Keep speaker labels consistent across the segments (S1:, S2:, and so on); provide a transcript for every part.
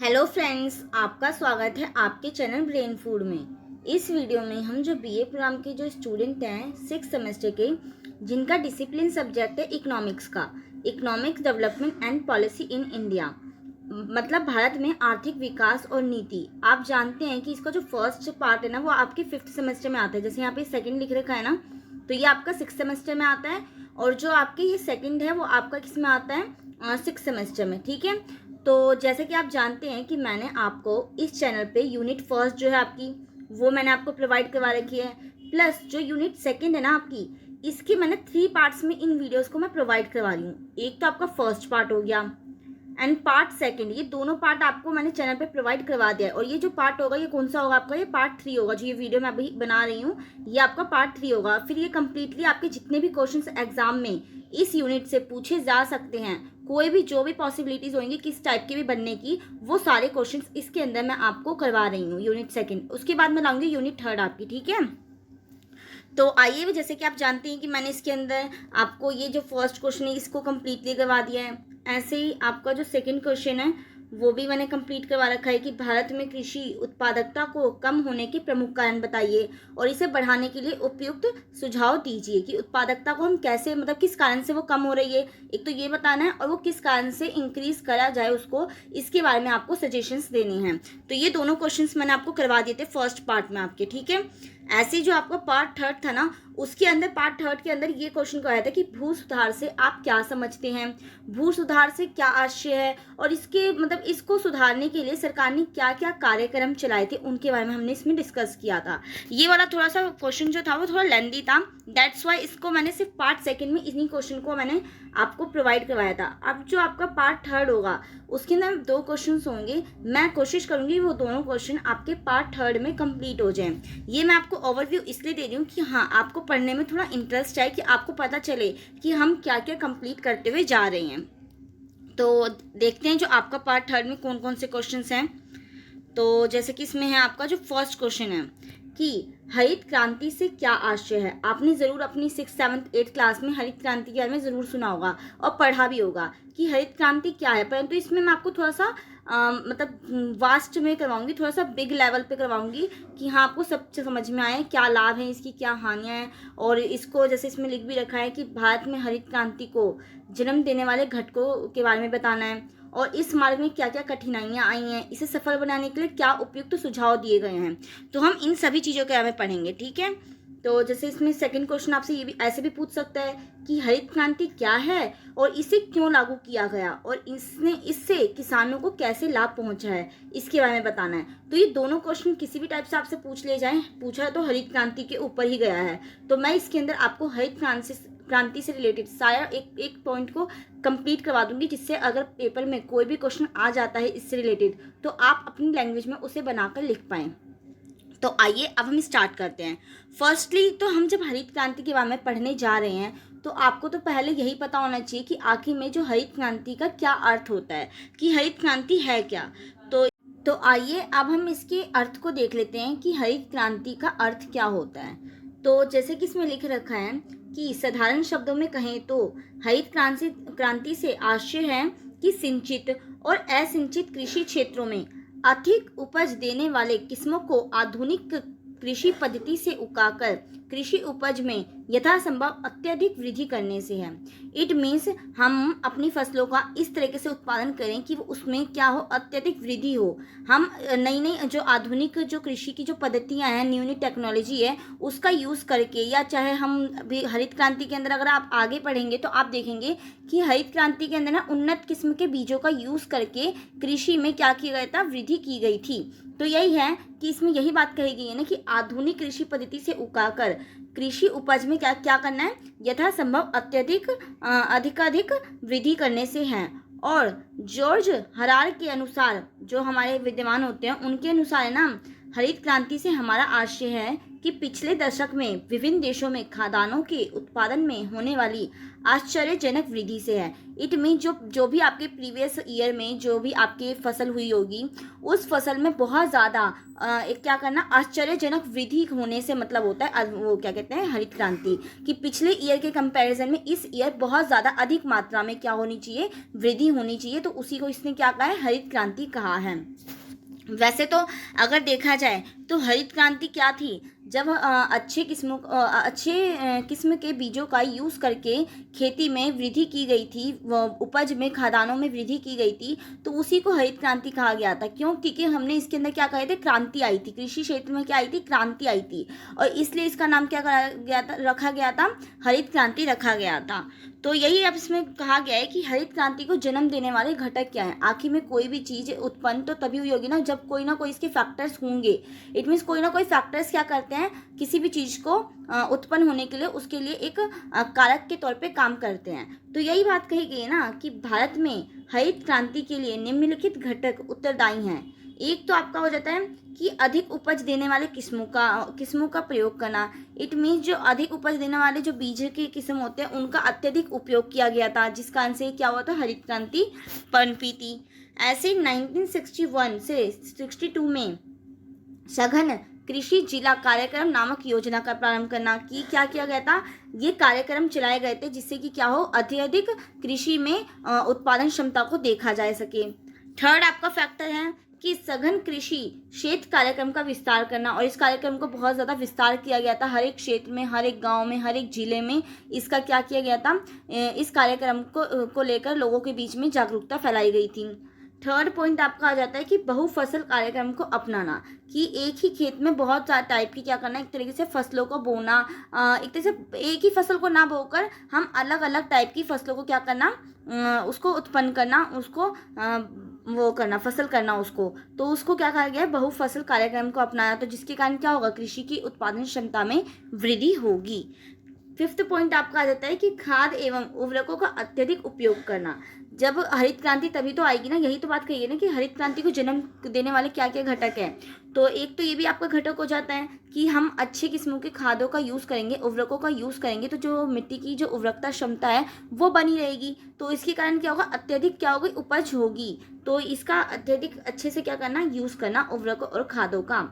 S1: Hello friends, आपका स्वागत है आपके चैनल ब्रेन फूड में। इस वीडियो में हम जो बीए प्रोग्राम के जो स्टूडेंट हैं 6 सेमेस्टर के, जिनका डिसिप्लिन सब्जेक्ट है इकोनॉमिक्स का, economics development and policy in India, मतलब भारत में आर्थिक विकास और नीति। आप जानते हैं कि इसका जो फर्स्ट पार्ट है ना, वो आपके 5th सेमेस्टर में आता है। जैसे यहाँ पे सेकंड लिख रखा है ना, तो ये आपका 6th सेमेस्टर में आता है, और जो आपके ये सेकंड है वो आपका किस में आता है, 6th सेमेस्टर में। ठीक है, तो जैसे कि आप जानते हैं कि मैंने आपको इस चैनल पे यूनिट फर्स्ट जो है आपकी, वो मैंने आपको प्रोवाइड करवा रखी है, प्लस जो यूनिट सेकंड है ना आपकी, इसके मैंने 3 पार्ट्स में इन वीडियोस को मैं प्रोवाइड करवा रही हूँ। एक तो आपका फर्स्ट पार्ट हो गया एंड पार्ट सेकंड, ये दोनों पार्ट आपको मैंने चैनल पे प्रोवाइड करवा दिया है। और ये जो पार्ट होगा, ये कौन सा होगा आपका, ये पार्ट 3 होगा। जो ये वीडियो मैं अभी बना रही हूँ, ये आपका पार्ट 3 होगा। फिर ये कंप्लीटली आपके जितने भी क्वेश्चंस एग्जाम में इस यूनिट से पूछे जा सकते हैं, कोई भी जो भी पॉसिबिलिटीज होंगी किस टाइप के भी बनने की, वो सारे क्वेश्चंस इसके अंदर मैं आपको करवा रही हूँ यूनिट सेकंड। उसके बाद मैं लाऊंगी यूनिट थर्ड आपकी। ठीक है, तो आइए भी, जैसे कि आप जानते हैं कि मैंने इसके अंदर आपको ये जो फर्स्ट क्वेश्चन है इसको कंप्लीटली करवा दिया है। ऐसे ही आपका जो सेकंड क्वेश्चन है वो भी मैंने कंप्लीट करवा रखा है कि भारत में कृषि उत्पादकता को कम होने के प्रमुख कारण बताइए और इसे बढ़ाने के लिए उपयुक्त सुझाव दीजिए। कि उत्पादकता को हम कैसे, मतलब किस कारण से वो कम हो रही है, एक तो ये बताना है, और वो किस कारण से इंक्रीज करा जाए उसको, इसके बारे में आपको सजेशंस देने हैं। तो ये दोनों क्वेश्चंस मैंने आपको करवा दिए थे फर्स्ट पार्ट में आपके। ठीक है, ऐसे जो आपका पार्ट थर्ड था ना, उसके अंदर पार्ट थर्ड के अंदर ये क्वेश्चन को आया था कि भू सुधार से आप क्या समझते हैं, भू सुधार से क्या आशय है, और इसके मतलब इसको सुधारने के लिए सरकार ने क्या क्या कार्यक्रम चलाए थे, उनके बारे में हमने इसमें डिस्कस किया था। ये वाला थोड़ा सा क्वेश्चन जो था वो थोड़ा लेंदी था, दैट्स वाई इसको मैंने सिर्फ पार्ट सेकेंड में इन्हीं क्वेश्चन को मैंने आपको प्रोवाइड करवाया था। अब जो आपका पार्ट थर्ड होगा उसके अंदर 2 क्वेश्चन होंगे, मैं कोशिश करूंगी वो दोनों क्वेश्चन आपके पार्ट थर्ड में कंप्लीट हो जाएं। ये मैं आपको ओवरव्यू इसलिए दे रही हूँ कि हाँ, आपको पढ़ने में थोड़ा इंटरेस्ट आए, कि आपको पता चले कि हम क्या क्या कंप्लीट करते हुए जा रहे हैं। तो देखते हैं जो आपका पार्ट थर्ड में कौन कौन से क्वेश्चंस हैं। तो जैसे कि इसमें है आपका जो फर्स्ट क्वेश्चन है कि हरित क्रांति से क्या आशय है। आपने ज़रूर अपनी 6th 7th 8th क्लास में हरित क्रांति के बारे में ज़रूर सुना होगा और पढ़ा भी होगा कि हरित क्रांति क्या है, परंतु इसमें मैं आपको थोड़ा सा मतलब वास्ट में करवाऊंगी, थोड़ा सा बिग लेवल पे करवाऊंगी, कि हाँ आपको सब समझ में आए क्या लाभ है इसकी, क्या हानियाँ हैं। और इसको जैसे इसमें लिख भी रखा है कि भारत में हरित क्रांति को जन्म देने वाले घटकों के बारे में बताना है, और इस मार्ग में क्या क्या कठिनाइयाँ आई हैं, इसे सफल बनाने के लिए क्या उपयुक्त सुझाव दिए गए हैं। तो हम इन सभी चीज़ों के बारे में पढ़ेंगे। ठीक है, तो जैसे इसमें सेकंड क्वेश्चन आपसे ये भी ऐसे भी पूछ सकता है कि हरित क्रांति क्या है और इसे क्यों लागू किया गया, और इससे किसानों को कैसे लाभ पहुंचा है, इसके बारे में बताना है। तो ये दोनों क्वेश्चन किसी भी टाइप से आपसे पूछ ले जाएं, पूछा है तो हरित क्रांति के ऊपर ही गया है, तो मैं इसके अंदर आपको हरित क्रांति से रिलेटेड सारा एक एक पॉइंट को कंप्लीट करवा दूंगी, जिससे अगर पेपर में कोई भी क्वेश्चन आ जाता है इससे रिलेटेड, तो आप अपनी लैंग्वेज में उसे बनाकर लिख पाएँ। तो आइए अब हम स्टार्ट करते हैं। फर्स्टली तो हम जब हरित क्रांति के बारे में पढ़ने जा रहे हैं, तो आपको तो पहले यही पता होना चाहिए कि आखिर में जो हरित क्रांति का क्या अर्थ होता है, कि हरित क्रांति है क्या। तो आइए अब हम इसके अर्थ को देख लेते हैं कि हरित क्रांति का अर्थ क्या होता है। तो जैसे कि इसमें लिख रखा है कि साधारण शब्दों में कहें तो हरित क्रांति से आशय है कि सिंचित और असिंचित कृषि क्षेत्रों में अधिक उपज देने वाले किस्मों को आधुनिक कृषि पद्धति से उगाकर कृषि उपज में यथासंभव अत्यधिक वृद्धि करने से है। इट मीन्स हम अपनी फसलों का इस तरीके से उत्पादन करें कि वो उसमें क्या हो, अत्यधिक वृद्धि हो। हम नई नई जो आधुनिक जो कृषि की जो पद्धतियां हैं, न्यू न्यू टेक्नोलॉजी है, उसका यूज़ करके, या चाहे हम अभी हरित क्रांति के अंदर अगर आप आगे पढ़ेंगे तो आप देखेंगे कि हरित क्रांति के अंदर ना उन्नत किस्म के बीजों का यूज़ करके कृषि में क्या किया गया था, वृद्धि की गई थी। तो यही है कि इसमें यही बात कही गई है ना कि आधुनिक कृषि पद्धति से उगाकर कृषि उपज में क्या क्या करना है, यथासंभव अधिकाधिक वृद्धि करने से है। और जॉर्ज हरार के अनुसार, जो हमारे विद्वान होते हैं उनके अनुसार है ना, हरित क्रांति से हमारा आशय है कि पिछले दशक में विभिन्न देशों में खाद्यान्नों के उत्पादन में होने वाली आश्चर्यजनक वृद्धि से है। इट मीन जो भी आपके प्रीवियस ईयर में जो भी आपकी फसल हुई होगी, उस फसल में बहुत ज़्यादा एक क्या करना, आश्चर्यजनक वृद्धि होने से मतलब होता है वो क्या कहते हैं, हरित क्रांति, कि पिछले ईयर के कंपैरिजन में इस ईयर बहुत ज़्यादा अधिक मात्रा में क्या होनी चाहिए, वृद्धि होनी चाहिए। तो उसी को इसने क्या कहा है, हरित क्रांति कहा है। वैसे तो अगर देखा जाए तो हरित क्रांति क्या थी, जब अच्छे किस्म के बीजों का यूज़ करके खेती में वृद्धि की गई थी, उपज में खाद्यान्नों में वृद्धि की गई थी, तो उसी को हरित क्रांति कहा गया था। क्यों? क्योंकि हमने इसके अंदर क्या कहे थे, क्रांति आई थी, कृषि क्षेत्र में क्या आई थी, क्रांति आई थी, और इसलिए इसका नाम क्या रखा गया था, हरित क्रांति रखा गया था। तो यही अब इसमें कहा गया है कि हरित क्रांति को जन्म देने वाले घटक क्या हैं। आखिर में कोई भी चीज़ उत्पन्न तो तभी हुई होगी ना जब कोई ना कोई इसके फैक्टर्स होंगे। इट मीन्स कोई ना कोई फैक्टर्स क्या करते हैं, किसी भी चीज़ को उत्पन्न होने के लिए उसके लिए एक कारक के तौर पे काम करते हैं। तो यही बात कही गई है ना कि भारत में हरित क्रांति के लिए निम्नलिखित घटक उत्तरदायी हैं। एक तो आपका हो जाता है कि अधिक उपज देने वाले किस्मों का प्रयोग करना। इट मीन्स जो अधिक उपज देने वाले जो बीज के किस्म होते हैं उनका अत्यधिक उपयोग किया गया था, जिस कारण से क्या हुआ था, हरित क्रांति पनपी थी। ऐसे 1961 से 62 में सघन कृषि जिला कार्यक्रम नामक योजना का प्रारंभ करना, कि क्या किया गया था, ये कार्यक्रम चलाए गए थे जिससे कि क्या हो, अत्यधिक कृषि में उत्पादन क्षमता को देखा जा सके। थर्ड आपका फैक्टर है कि सघन कृषि क्षेत्र कार्यक्रम का विस्तार करना, और इस कार्यक्रम को बहुत ज़्यादा विस्तार किया गया था, हर एक क्षेत्र में, हर एक गांव में, हर एक जिले में इसका क्या किया गया था, इस कार्यक्रम को लेकर लोगों के बीच में जागरूकता फैलाई गई थी। थर्ड पॉइंट आपका आ जाता है कि बहुफसल कार्यक्रम को अपनाना, कि एक ही खेत में बहुत सारे टाइप की क्या करना, एक तरीके से फसलों को बोना, एक तरह से एक ही फसल को ना बोकर हम अलग अलग टाइप की फसलों को क्या करना, उसको उत्पन्न करना, उसको वो करना, फसल करना उसको। तो उसको क्या कहा गया है, बहुफसल कार्यक्रम को अपनाया, तो जिसके कारण क्या होगा, कृषि की उत्पादन क्षमता में वृद्धि होगी। फिफ्थ पॉइंट आपका आ जाता है कि खाद एवं उर्वरकों का अत्यधिक उपयोग करना। जब हरित क्रांति तभी तो आएगी ना, यही तो बात कही है ना कि हरित क्रांति को जन्म देने वाले क्या क्या घटक हैं। तो एक तो ये भी आपका घटक हो जाता है कि हम अच्छे किस्मों के खादों का यूज़ करेंगे, उर्वरकों का यूज़ करेंगे, तो जो मिट्टी की जो उर्वरकता क्षमता है वो बनी रहेगी। तो इसके कारण क्या होगा, अत्यधिक क्या होगी, उपज होगी। तो इसका अत्यधिक अच्छे से क्या करना, यूज़ करना उर्वरकों और खादों का।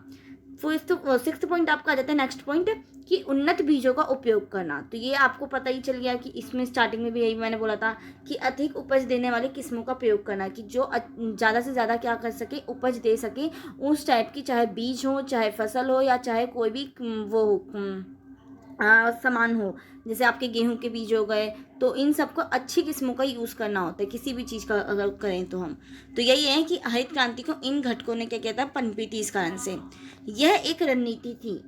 S1: सिक्स्थ पॉइंट आपका आ जाता है, नेक्स्ट पॉइंट, कि उन्नत बीजों का उपयोग करना। तो ये आपको पता ही चल गया कि इसमें स्टार्टिंग में भी यही मैंने बोला था कि अधिक उपज देने वाले किस्मों का प्रयोग करना, कि जो ज़्यादा से ज़्यादा क्या कर सके, उपज दे सके, उस टाइप की, चाहे बीज हो, चाहे फसल हो, या चाहे कोई भी वो सामान हो, जैसे आपके गेहूं के बीज हो गए, तो इन सबको अच्छी किस्मों का यूज़ करना होता है किसी भी चीज़ का अगर करें तो हम। तो यही है कि हरित क्रांति को इन घटकों ने क्या किया था, पनपी थी। इस कारण से यह एक रणनीति थी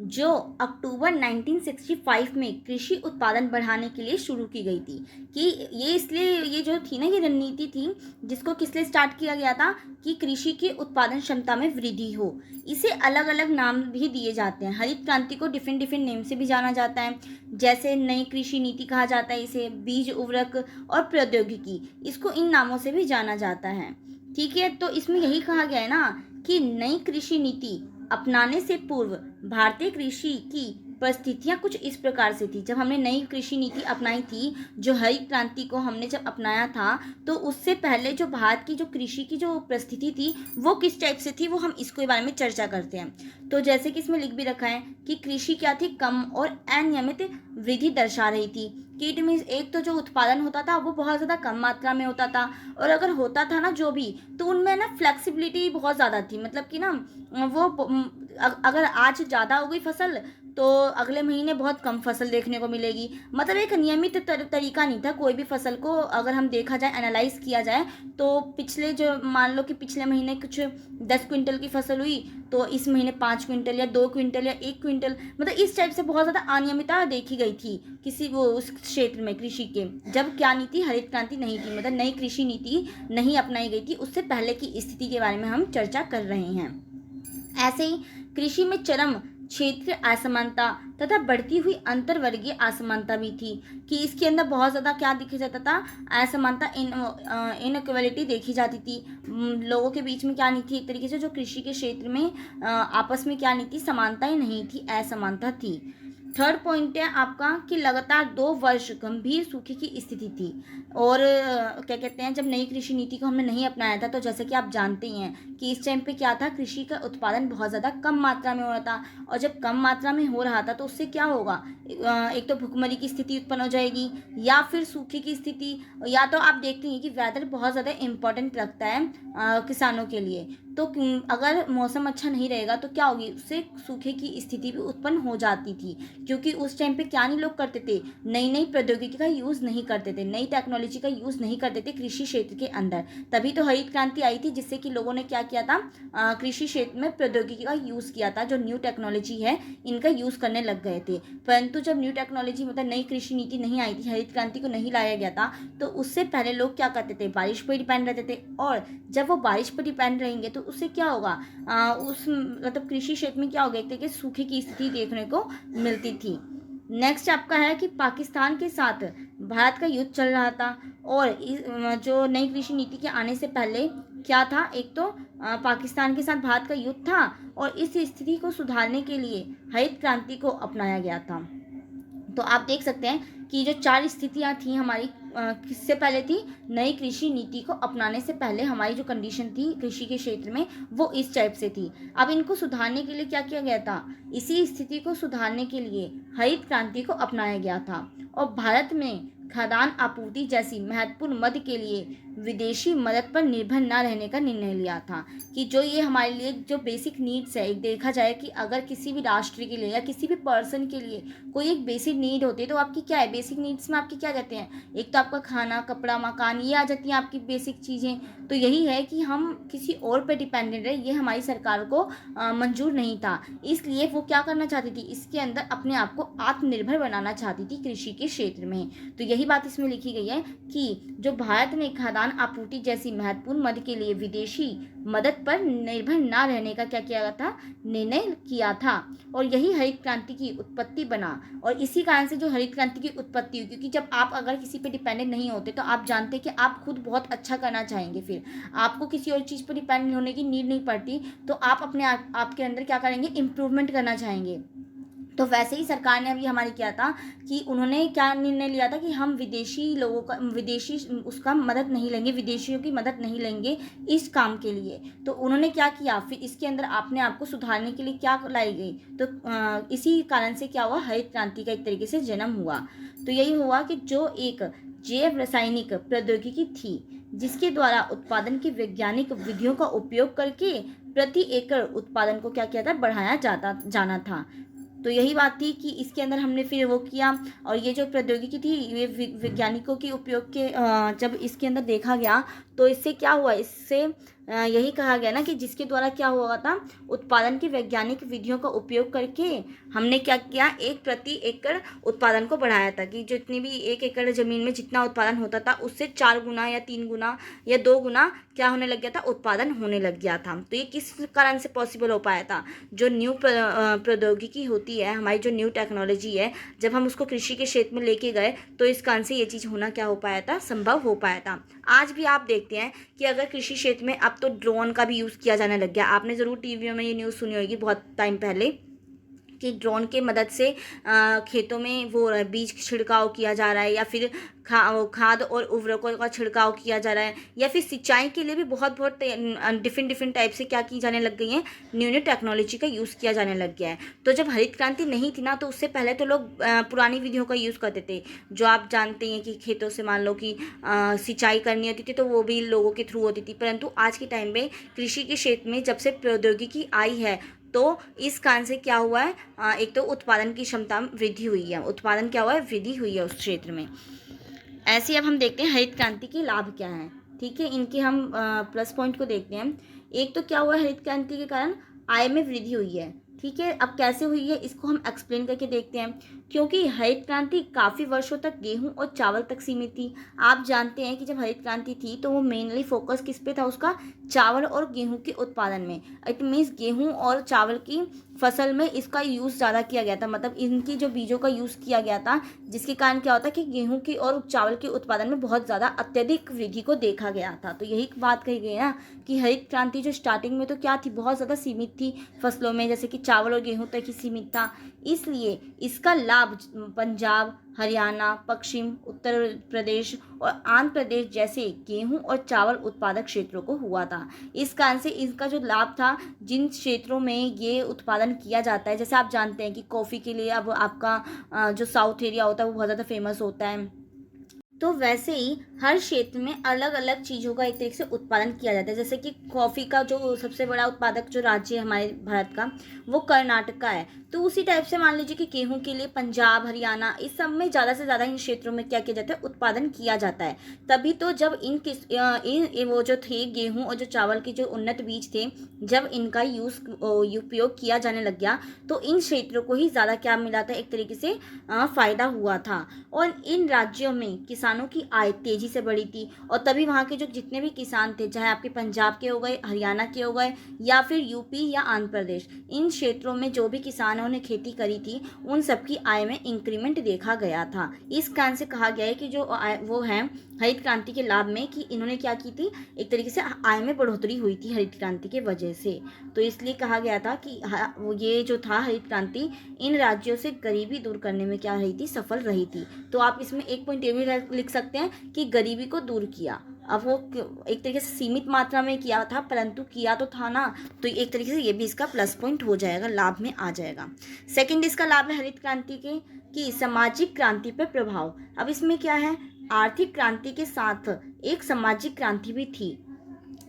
S1: जो अक्टूबर 1965 में कृषि उत्पादन बढ़ाने के लिए शुरू की गई थी। कि ये इसलिए ये जो थी ना, ये रणनीति थी जिसको किस लिए स्टार्ट किया गया था, कि कृषि की उत्पादन क्षमता में वृद्धि हो। इसे अलग अलग नाम भी दिए जाते हैं। हरित क्रांति को डिफरेंट नेम से भी जाना जाता है, जैसे नई कृषि नीति कहा जाता है इसे, बीज उर्वरक और प्रौद्योगिकी, इसको इन नामों से भी जाना जाता है। ठीक है, तो इसमें यही कहा गया है ना कि नई कृषि नीति अपनाने से पूर्व भारतीय कृषि की परिस्थितियाँ कुछ इस प्रकार से थी। जब हमने नई कृषि नीति अपनाई थी, जो हरित क्रांति को हमने जब अपनाया था, तो उससे पहले जो भारत की जो कृषि की जो परिस्थिति थी वो किस टाइप से थी, वो हम इसके बारे में चर्चा करते हैं। तो जैसे कि इसमें लिख भी रखा है कि कृषि क्या थी, कम और अनियमित वृद्धि दर्शा रही थी। कि इट मीन्स एक तो जो उत्पादन होता था वो बहुत ज़्यादा कम मात्रा में होता था, और अगर होता था ना जो भी, तो उनमें ना फ्लेक्सिबिलिटी बहुत ज़्यादा थी। मतलब कि ना वो अगर आज ज़्यादा हो गई फसल तो अगले महीने बहुत कम फसल देखने को मिलेगी। मतलब एक नियमित तरीका नहीं था कोई भी फसल को, अगर हम देखा जाए, एनालाइज किया जाए, तो पिछले जो मान लो कि पिछले महीने कुछ 10 क्विंटल की फसल हुई, तो इस महीने 5 क्विंटल या 2 क्विंटल या 1 क्विंटल, मतलब इस टाइप से बहुत ज़्यादा अनियमितता देखी गई थी किसी वो उस क्षेत्र में कृषि के। जब क्या नीति, हरित क्रांति नहीं थी, मतलब नई कृषि नीति नहीं अपनाई गई थी, उससे पहले की स्थिति के बारे में हम चर्चा कर रहे हैं। ऐसे ही कृषि में चरम क्षेत्रीय असमानता तथा बढ़ती हुई अंतर्वर्गीय असमानता भी थी, कि इसके अंदर बहुत ज़्यादा क्या देखा जाता था, असमानता, इनइक्वालिटी देखी जाती थी। लोगों के बीच में क्या नहीं थी, एक तरीके से जो कृषि के क्षेत्र में आपस में क्या नहीं थी, समानताएं नहीं थी, असमानता थी। थर्ड पॉइंट है आपका कि लगातार 2 वर्ष गंभीर सूखे की स्थिति थी। और क्या कहते हैं, जब नई कृषि नीति को हमने नहीं अपनाया था, तो जैसे कि आप जानते ही हैं कि इस टाइम पे क्या था, कृषि का उत्पादन बहुत ज़्यादा कम मात्रा में हो रहा था। और जब कम मात्रा में हो रहा था तो उससे क्या होगा, एक तो भुखमरी की स्थिति उत्पन्न हो जाएगी, या फिर सूखे की स्थिति, या तो आप देखते हैं कि वेदर बहुत ज़्यादा इम्पोर्टेंट रखता है किसानों के लिए। तो अगर मौसम अच्छा नहीं रहेगा तो क्या होगी, उससे सूखे की स्थिति भी उत्पन्न हो जाती थी। क्योंकि उस टाइम पे क्या नहीं लोग करते थे, नई नई प्रौद्योगिकी का यूज़ नहीं करते थे, नई टेक्नोलॉजी का यूज़ नहीं करते थे कृषि क्षेत्र के अंदर। तभी तो हरित क्रांति आई थी, जिससे कि लोगों ने क्या किया था, कृषि क्षेत्र में प्रौद्योगिकी का यूज़ किया था, जो न्यू टेक्नोलॉजी है इनका यूज़ करने लग गए थे। परंतु जब न्यू टेक्नोलॉजी मतलब नई कृषि नीति नहीं आई थी, हरित क्रांति को नहीं लाया गया था, तो उससे पहले लोग क्या करते थे, बारिश पर डिपेंड रहते थे। और जब वो बारिश पर डिपेंड रहेंगे तो उससे क्या होगा, उस मतलब कृषि क्षेत्र में क्या हो गया, एक तरीके से सूखे की स्थिति देखने को मिलती थी। नेक्स्ट आपका है कि पाकिस्तान के साथ भारत का युद्ध चल रहा था। और जो नई कृषि नीति के आने से पहले क्या था, एक तो पाकिस्तान के साथ भारत का युद्ध था, और इस स्थिति को सुधारने के लिए हरित क्रांति को अपनाया गया था। तो आप देख सकते हैं कि जो 4 स्थितियां थी हमारी, किससे पहले थी, नई कृषि नीति को अपनाने से पहले हमारी जो कंडीशन थी कृषि के क्षेत्र में, वो इस टाइप से थी। अब इनको सुधारने के लिए क्या किया गया था, इसी स्थिति को सुधारने के लिए हरित क्रांति को अपनाया गया था। और भारत में खाद्यान्न आपूर्ति जैसी महत्वपूर्ण मद के लिए विदेशी मदद पर निर्भर न रहने का निर्णय लिया था। कि जो ये हमारे लिए जो बेसिक नीड्स है, एक देखा जाए कि अगर किसी भी राष्ट्र के लिए या किसी भी पर्सन के लिए कोई एक बेसिक नीड होती है, तो आपकी क्या है, बेसिक नीड्स में आपकी क्या जाते हैं, एक तो आपका खाना, कपड़ा, मकान, ये आ जाती हैं आपकी बेसिक चीज़ें। तो यही है कि हम किसी और पर डिपेंडेंट रहे, ये हमारी सरकार को मंजूर नहीं था। इसलिए वो क्या करना चाहती थी, इसके अंदर अपने आप को आत्मनिर्भर बनाना चाहती थी कृषि के क्षेत्र में। तो यही बात इसमें लिखी गई है कि जो भारत ने खाद्यान्न आपूर्ति जैसी महत्वपूर्ण मद के लिए विदेशी मदद पर निर्भर न रहने का क्या किया था, निर्णय किया था। और यही हरित क्रांति की उत्पत्ति बना। और इसी कारण से जो हरित क्रांति की उत्पत्ति हुई, क्योंकि जब आप अगर किसी पे डिपेंडेंट नहीं होते तो आप जानते हैं कि आप खुद बहुत अच्छा करना चाहेंगे, फिर आपको किसी और चीज़ पर डिपेंड होने की नीड नहीं पड़ती, तो आप अपने आपके अंदर क्या करेंगे, इम्प्रूवमेंट करना चाहेंगे। तो वैसे ही सरकार ने अभी हमारी किया था कि उन्होंने क्या निर्णय लिया था कि हम विदेशी लोगों का, विदेशी उसका मदद नहीं लेंगे, विदेशियों की मदद नहीं लेंगे इस काम के लिए। तो उन्होंने क्या किया, फिर इसके अंदर अपने आप को सुधारने के लिए क्या लाई गई, तो इसी कारण से क्या हुआ, हरित क्रांति का एक तरीके से जन्म हुआ। तो यही हुआ कि जो एक जैव रासायनिक प्रौद्योगिकी थी, जिसके द्वारा उत्पादन की वैज्ञानिक विधियों का उपयोग करके प्रति एकड़ उत्पादन को क्या किया था, बढ़ाया जाना था। तो यही बात थी कि इसके अंदर हमने फिर वो किया। और ये जो प्रौद्योगिकी थी, ये वैज्ञानिकों के उपयोग के जब इसके अंदर देखा गया, तो इससे क्या हुआ, इससे यही कहा गया ना कि जिसके द्वारा क्या हुआ था, उत्पादन की वैज्ञानिक विधियों का उपयोग करके हमने क्या किया, 1 प्रति एकड़ उत्पादन को बढ़ाया था। कि जितनी भी 1 एकड़ ज़मीन में जितना उत्पादन होता था, उससे 4 गुना या 3 गुना या 2 गुना क्या होने लग गया था, उत्पादन होने लग गया था। तो ये किस कारण से पॉसिबल हो पाया था, जो न्यू प्रौद्योगिकी होती है, हमारी जो न्यू टेक्नोलॉजी है, जब हम उसको कृषि के क्षेत्र में लेके गए, तो इस कारण से ये चीज़ होना क्या हो पाया था, संभव हो पाया था। आज भी आप देखते हैं कि अगर कृषि क्षेत्र में अब तो ड्रोन का भी यूज़ किया जाने लग गया। आपने ज़रूर टीवी में ये न्यूज़ सुनी होगी बहुत टाइम पहले, कि ड्रोन के मदद से खेतों में वो बीज छिड़काव किया जा रहा है, या फिर खाद और उर्वरकों का छिड़काव किया जा रहा है, या फिर सिंचाई के लिए भी बहुत डिफरेंट टाइप से क्या की जाने लग गई हैं, न्यू टेक्नोलॉजी का यूज़ किया जाने लग गया है। तो जब हरित क्रांति नहीं थी ना, तो उससे पहले तो लोग पुरानी विधियों का यूज़ करते थे, जो आप जानते हैं कि खेतों से मान लो कि सिंचाई करनी होती थी, तो वो भी लोगों के थ्रू होती थी। परंतु आज के टाइम में कृषि के क्षेत्र में जब से प्रौद्योगिकी आई है, तो इस कारण से क्या हुआ है, एक तो उत्पादन की क्षमता में वृद्धि हुई है, उत्पादन क्या हुआ है, वृद्धि हुई है उस क्षेत्र में। ऐसे अब हम देखते हैं हरित क्रांति के लाभ क्या हैं। ठीक है, इनके हम प्लस पॉइंट को देखते हैं। एक तो क्या हुआ, हरित क्रांति के कारण आय में वृद्धि हुई है। ठीक है, अब कैसे हुई है इसको हम एक्सप्लेन करके देखते हैं। क्योंकि हरित क्रांति काफ़ी वर्षों तक गेहूं और चावल तक सीमित थी। आप जानते हैं कि जब हरित क्रांति थी तो वो मेनली फोकस किस पे था उसका, चावल और गेहूं के उत्पादन में। इट मीन्स गेहूं और चावल की फसल में इसका यूज़ ज़्यादा किया गया था, मतलब इनकी जो बीजों का यूज़ किया गया था, जिसके कारण क्या होता है कि गेहूं की और चावल के उत्पादन में बहुत ज़्यादा अत्यधिक वृद्धि को देखा गया था। तो यही बात कही गई ना कि हरित क्रांति जो स्टार्टिंग में तो क्या थी, बहुत ज़्यादा सीमित थी फसलों में, जैसे कि चावल और गेहूं तक ही सीमित था। इसलिए इसका लाभ पंजाब, हरियाणा, पश्चिम उत्तर प्रदेश और आंध्र प्रदेश जैसे गेहूं और चावल उत्पादक क्षेत्रों को हुआ था। इस कारण से इसका जो लाभ था, जिन क्षेत्रों में ये उत्पादन किया जाता है, जैसे आप जानते हैं कि कॉफ़ी के लिए अब आपका जो साउथ एरिया होता है वो बहुत ज़्यादा फेमस होता है, तो वैसे ही हर क्षेत्र में अलग अलग चीज़ों का एक तरीके से उत्पादन किया जाता है। जैसे कि कॉफ़ी का जो सबसे बड़ा उत्पादक जो राज्य है हमारे भारत का, वो कर्नाटक का है। तो उसी टाइप से मान लीजिए कि गेहूं के लिए पंजाब, हरियाणा, इस सब में ज़्यादा से ज़्यादा इन क्षेत्रों में क्या किया जाता है, उत्पादन किया जाता है। तभी तो जब वो जो थे गेहूं और जो चावल के जो उन्नत बीज थे, जब इनका उपयोग किया जाने लग गया, तो इन क्षेत्रों को ही ज़्यादा क्या मिला था, एक तरीके से फ़ायदा हुआ था। और इन राज्यों में किसानों की आय तेजी से बढ़ी थी, और तभी वहाँ के जो जितने भी किसान थे, चाहे आपके पंजाब के हो गए, हरियाणा के हो गए, या फिर यूपी या आंध्र प्रदेश, इन क्षेत्रों में जो भी किसानों ने खेती करी थी, उन सबकी आय में इंक्रीमेंट देखा गया था। इस कारण से कहा गया है कि जो वो है हरित क्रांति के लाभ में, कि इन्होंने क्या की थी, एक तरीके से आय में बढ़ोतरी हुई थी हरित क्रांति के वजह से। तो इसलिए कहा गया था कि ये जो था हरित क्रांति, इन राज्यों से गरीबी दूर करने में क्या रही थी, सफल रही थी। तो आप इसमें एक पॉइंट ये भी लिख सकते हैं कि गरीबी को दूर किया। अब वो एक तरीके से सीमित मात्रा में किया था, परंतु किया तो था ना, तो एक तरीके से ये भी इसका प्लस पॉइंट हो जाएगा, लाभ में आ जाएगा। सेकंड इसका लाभ है हरित क्रांति के कि सामाजिक क्रांति पर प्रभाव। अब इसमें क्या है, आर्थिक क्रांति के साथ एक सामाजिक क्रांति भी थी।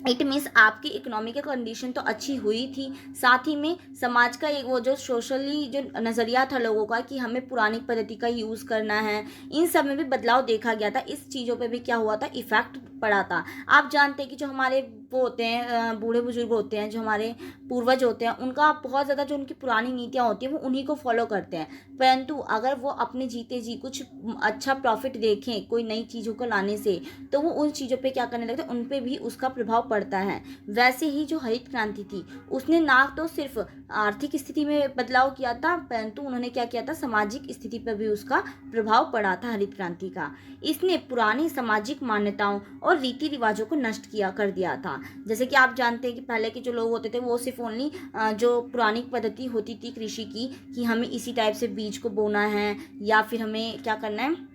S1: इट मीन्स आपकी इकोनॉमिकल कंडीशन तो अच्छी हुई थी, साथ ही में समाज का एक वो जो सोशली जो नज़रिया था लोगों का कि हमें पुरानी पद्धति का यूज़ करना है, इन सब में भी बदलाव देखा गया था। इस चीज़ों पे भी क्या हुआ था, इफेक्ट पड़ा था। आप जानते हैं कि जो हमारे वो होते हैं बूढ़े बुजुर्ग होते हैं, जो हमारे पूर्वज होते हैं, उनका बहुत ज़्यादा जो उनकी पुरानी नीतियाँ होती हैं वो उन्हीं को फॉलो करते हैं। परंतु अगर वो अपने जीते जी कुछ अच्छा प्रॉफिट देखें कोई नई चीज़ों को लाने से, तो वो उन चीज़ों पे क्या करने लगते हैं, उन पे भी उसका प्रभाव पड़ता है। वैसे ही जो हरित क्रांति थी, उसने ना तो सिर्फ आर्थिक स्थिति में बदलाव किया था, परंतु उन्होंने क्या किया था, सामाजिक स्थिति पर भी उसका प्रभाव पड़ा था हरित क्रांति का। इसने पुरानी सामाजिक मान्यताओं और रीति रिवाजों को नष्ट किया कर दिया था। जैसे कि आप जानते हैं कि पहले के जो लोग होते थे, वो सिर्फ ओनली जो पुरानी पद्धति होती थी कृषि की, कि हमें इसी टाइप से बीज को बोना है, या फिर हमें क्या करना है,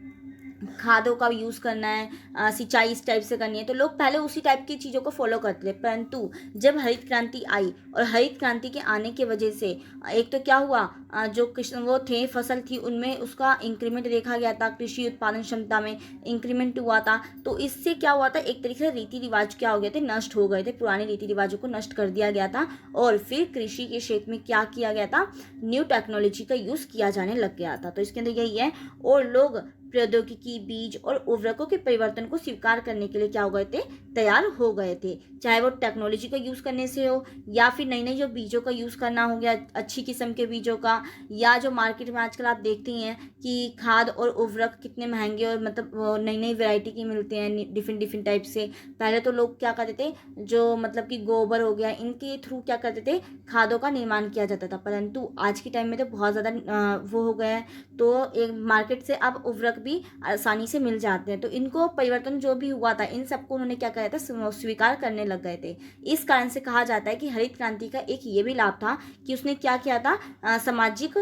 S1: खादों का यूज़ करना है, सिंचाई इस टाइप से करनी है, तो लोग पहले उसी टाइप की चीज़ों को फॉलो करते थे। परंतु जब हरित क्रांति आई, और हरित क्रांति के आने की वजह से एक तो क्या हुआ, जो वो थे फसल थी उनमें उसका इंक्रीमेंट देखा गया था, कृषि उत्पादन क्षमता में इंक्रीमेंट हुआ था। तो इससे क्या हुआ था, एक तरीके से रीति रिवाज क्या हो गए थे, नष्ट हो गए थे, पुराने रीति रिवाजों को नष्ट कर दिया गया था। और फिर कृषि के क्षेत्र में क्या किया गया था, न्यू टेक्नोलॉजी का यूज़ किया जाने लग गया था। तो इसके अंदर यही है, और लोग प्रौद्योगिकी, बीज और उर्वरकों के परिवर्तन को स्वीकार करने के लिए क्या हो गए थे, तैयार हो गए थे। चाहे वो टेक्नोलॉजी का यूज़ करने से हो, या फिर नई नई जो बीजों का यूज़ करना हो गया, अच्छी किस्म के बीजों का, या जो मार्केट में आजकल आप देखते हैं कि खाद और उर्वरक कितने महंगे और मतलब नई नई वैरायटी के मिलते हैं डिफरेंट डिफरेंट टाइप से। पहले तो लोग क्या करते थे, जो मतलब कि गोबर हो गया, इनके थ्रू क्या करते थे, खादों का निर्माण किया जाता था। परंतु आज के टाइम में तो बहुत ज़्यादा वो हो गया है, तो एक मार्केट से अब उर्वरक भी आसानी से मिल जाते हैं। तो इनको परिवर्तन जो भी हुआ था, इन सबको उन्होंने क्या किया था, स्वीकार करने लग गए थे। इस कारण से कहा जाता है कि हरित क्रांति का एक ये भी लाभ था कि उसने क्या किया था, सामाजिक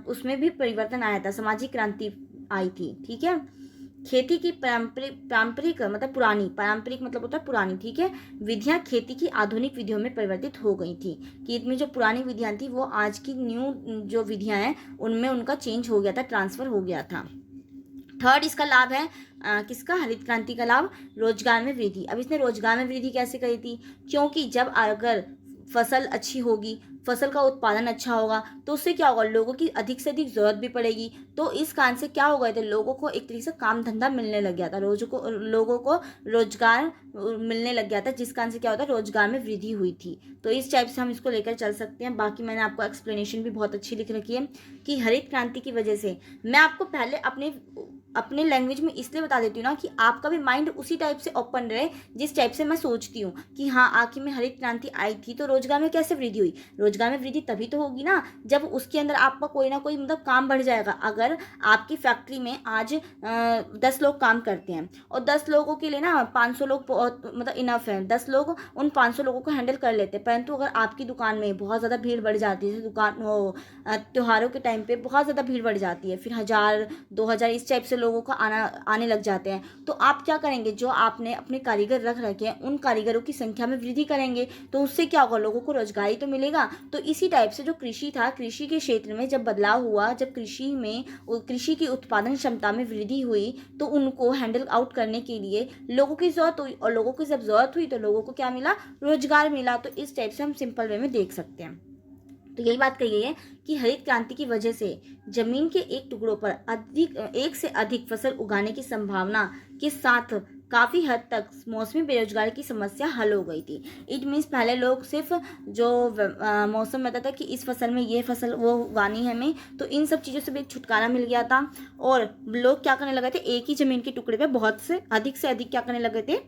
S1: उसमें भी परिवर्तन आया था, सामाजिक क्रांति आई थी। ठीक है, खेती की पारंपरिक मतलब पुरानी, पारंपरिक मतलब होता है पुरानी, ठीक है, विधियां खेती की आधुनिक विधियों में परिवर्तित हो गई थी। कि इसमें जो पुरानी विधियां थी वो आज की न्यू जो विधियां हैं उनमें उनका चेंज हो गया था, ट्रांसफर हो गया था। थर्ड इसका लाभ है किसका, हरित क्रांति का लाभ, रोजगार में वृद्धि। अब इसने रोजगार में वृद्धि कैसे करी थी, क्योंकि जब अगर फसल अच्छी होगी, फसल का उत्पादन अच्छा होगा तो उससे क्या होगा, लोगों की अधिक से अधिक ज़रूरत भी पड़ेगी। तो इस कारण से क्या हो गए थे, लोगों को एक तरीके से काम धंधा मिलने लग गया था, लोगों को रोजगार मिलने लग गया था, जिस कारण से क्या होता है, रोजगार में वृद्धि हुई थी। तो इस टाइप से हम इसको लेकर चल सकते हैं। बाकी मैंने आपको एक्सप्लेनेशन भी बहुत अच्छी लिख रखी है कि हरित क्रांति की वजह से, मैं आपको पहले अपने लैंग्वेज में इसलिए बता देती हूँ ना कि आपका भी माइंड उसी टाइप से ओपन रहे जिस टाइप से मैं सोचती हूँ कि हाँ आखिर में हरित क्रांति आई थी तो रोजगार में कैसे वृद्धि हुई। रोजगार में वृद्धि तभी तो होगी ना जब उसके अंदर आपका कोई ना कोई मतलब काम बढ़ जाएगा। अगर आपकी फैक्ट्री में आज 10 लोग काम करते हैं और 10 लोगों के लिए ना 500 लोग बहुत मतलब इनफ है, 10 लोग उन 500 लोगों को हैंडल कर लेते हैं। परंतु अगर आपकी दुकान में बहुत ज़्यादा भीड़ बढ़ जाती है, त्योहारों के टाइम पे बहुत ज़्यादा भीड़ बढ़ जाती है, फिर 1000-2000 इस टाइप से लोगों का आने लग जाते हैं, तो आप क्या करेंगे, जो आपने अपने कारीगर रख रखे हैं उन कारीगरों की संख्या में वृद्धि करेंगे, तो उससे क्या होगा, लोगों को रोजगारी तो मिलेगा। तो इसी टाइप से जो कृषि था, कृषि के क्षेत्र में जब बदलाव हुआ, जब कृषि की उत्पादन क्षमता में वृद्धि हुई तो उनको हैंडल आउट करने के लिए लोगों की जरूरत हुई, और लोगों की जब जरूरत हुई तो लोगों को क्या मिला, रोजगार मिला। तो इस टाइप से हम सिंपल वे में देख सकते हैं। तो यही बात कही गई है कि हरित क्रांति की वजह से जमीन के एक टुकड़ों पर एक से अधिक फसल उगाने की संभावना के साथ काफ़ी हद तक मौसमी बेरोजगारी की समस्या हल हो गई थी। इट मीन्स पहले लोग सिर्फ जो मौसम रहता था कि इस फसल में ये फसल वो उगानी है हमें, तो इन सब चीज़ों से भी एक छुटकारा मिल गया था। और लोग क्या करने लगे थे, एक ही ज़मीन के टुकड़े पे बहुत से अधिक क्या करने लगे थे,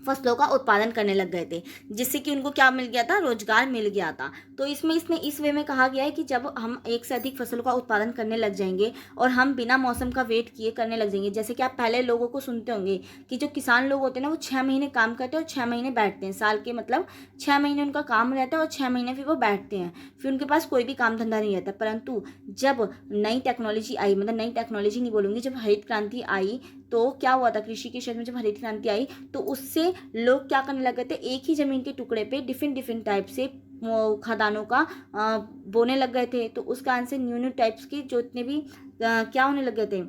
S1: फसलों का उत्पादन करने लग गए थे, जिससे कि उनको क्या मिल गया था, रोजगार मिल गया था। तो इसने इस वे में कहा गया है कि जब हम एक से अधिक फसलों का उत्पादन करने लग जाएंगे और हम बिना मौसम का वेट किए करने लग जाएंगे, जैसे कि आप पहले लोगों को सुनते होंगे कि जो किसान लोग होते हैं ना वो 6 महीने काम करते हैं और 6 महीने बैठते हैं, साल के मतलब 6 महीने उनका काम रहता है और 6 महीने फिर वो बैठते हैं, फिर उनके पास कोई भी काम धंधा नहीं रहता। परंतु जब नई टेक्नोलॉजी आई, मतलब नई टेक्नोलॉजी नहीं बोलूँगी, जब हरित क्रांति आई तो क्या हुआ था, कृषि के क्षेत्र में जब हरित क्रांति आई तो उससे लोग क्या करने लगे थे, एक ही जमीन के टुकड़े पे डिफरेंट टाइप से खदानों का बोने लग गए थे। तो उस कारण से न्यू टाइप्स की जो इतने भी क्या होने लग गए थे,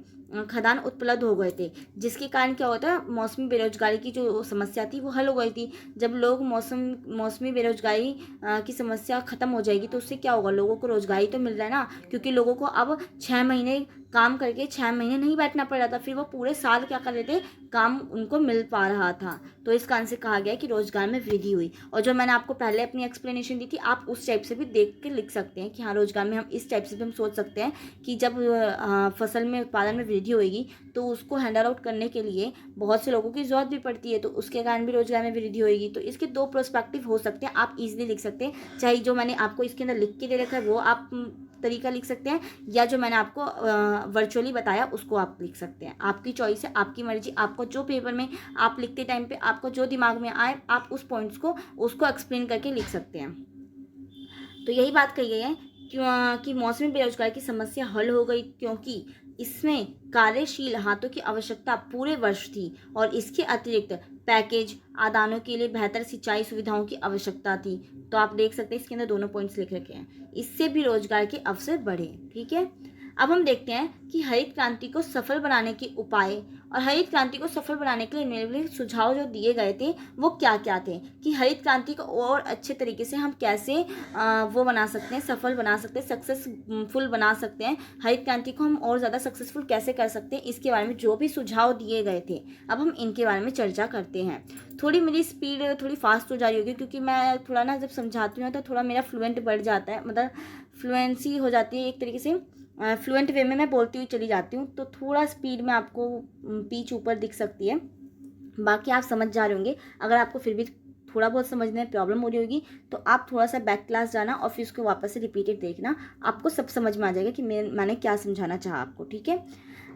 S1: खदान उपलब्ध हो गए थे, जिसके कारण क्या होता है, मौसमी बेरोजगारी की जो समस्या थी वो हल हो गई थी। जब लोग मौसमी बेरोजगारी की समस्या खत्म हो जाएगी तो उससे क्या होगा, लोगों को रोजगारी तो मिल रहा है ना, क्योंकि लोगों को अब 6 महीने काम करके 6 महीने नहीं बैठना पड़ रहा था, फिर वो पूरे साल क्या कर रहे थे, काम उनको मिल पा रहा था। तो इस कारण से कहा गया कि रोजगार में वृद्धि हुई। और जो मैंने आपको पहले अपनी एक्सप्लेनेशन दी थी, आप उस टाइप से भी देख के लिख सकते हैं कि हाँ रोजगार में हम इस टाइप से भी हम सोच सकते हैं कि जब फसल में उत्पादन में वृद्धि होगी तो उसको हैंडल आउट करने के लिए बहुत से लोगों की जरूरत भी पड़ती है, तो उसके कारण भी रोजगार में वृद्धि होगी। तो इसके 2 पर्सपेक्टिव हो सकते हैं, आप इजीली लिख सकते हैं, चाहे जो मैंने आपको इसके अंदर लिख के दे रखा है वो आप तरीका लिख सकते हैं, या जो मैंने आपको वर्चुअली बताया उसको आप लिख सकते हैं। आपकी चॉइस है, आपकी मर्जी, आपको जो पेपर में आप लिखते टाइम पे आपको जो दिमाग में आए आप उस पॉइंट्स को उसको एक्सप्लेन करके लिख सकते हैं। तो यही बात कही गई है कि मौसमी बेरोजगारी की समस्या हल हो गई, क्योंकि इसमें कार्यशील हाथों की आवश्यकता पूरे वर्ष थी और इसके अतिरिक्त पैकेज आदानों के लिए बेहतर सिंचाई सुविधाओं की आवश्यकता थी। तो आप देख सकते हैं इसके अंदर दोनों पॉइंट्स लिख रखे हैं, इससे भी रोजगार के अवसर बढ़े। ठीक है, अब हम देखते हैं कि हरित क्रांति को सफल बनाने के उपाय और हरित क्रांति को सफल बनाने के लिए निम्नलिखित सुझाव जो दिए गए थे वो क्या क्या थे, कि हरित क्रांति को और अच्छे तरीके से हम कैसे वो बना सकते हैं, सफल बना सकते हैं, सक्सेसफुल बना सकते हैं, हरित क्रांति को हम और ज़्यादा सक्सेसफुल कैसे कर सकते हैं, इसके बारे में जो भी सुझाव दिए गए थे अब हम इनके बारे में चर्चा करते हैं। थोड़ी मेरी स्पीड थोड़ी फास्ट हो जा रही होगी क्योंकि मैं थोड़ा ना जब समझाती हूँ तो थोड़ा मेरा फ्लुएंट बढ़ जाता है, मतलब फ्लुएंसी हो जाती है, एक तरीके से फ्लुएंट वे में मैं बोलती हुई चली जाती हूँ, तो थोड़ा स्पीड में आपको पीच ऊपर दिख सकती है, बाकी आप समझ जा रहे होंगे। अगर आपको फिर भी थोड़ा बहुत समझने में प्रॉब्लम हो रही होगी तो आप थोड़ा सा बैक क्लास जाना और फिर उसको वापस से रिपीटेड देखना, आपको सब समझ में आ जाएगा कि मैंने क्या समझाना चाहा आपको। ठीक है,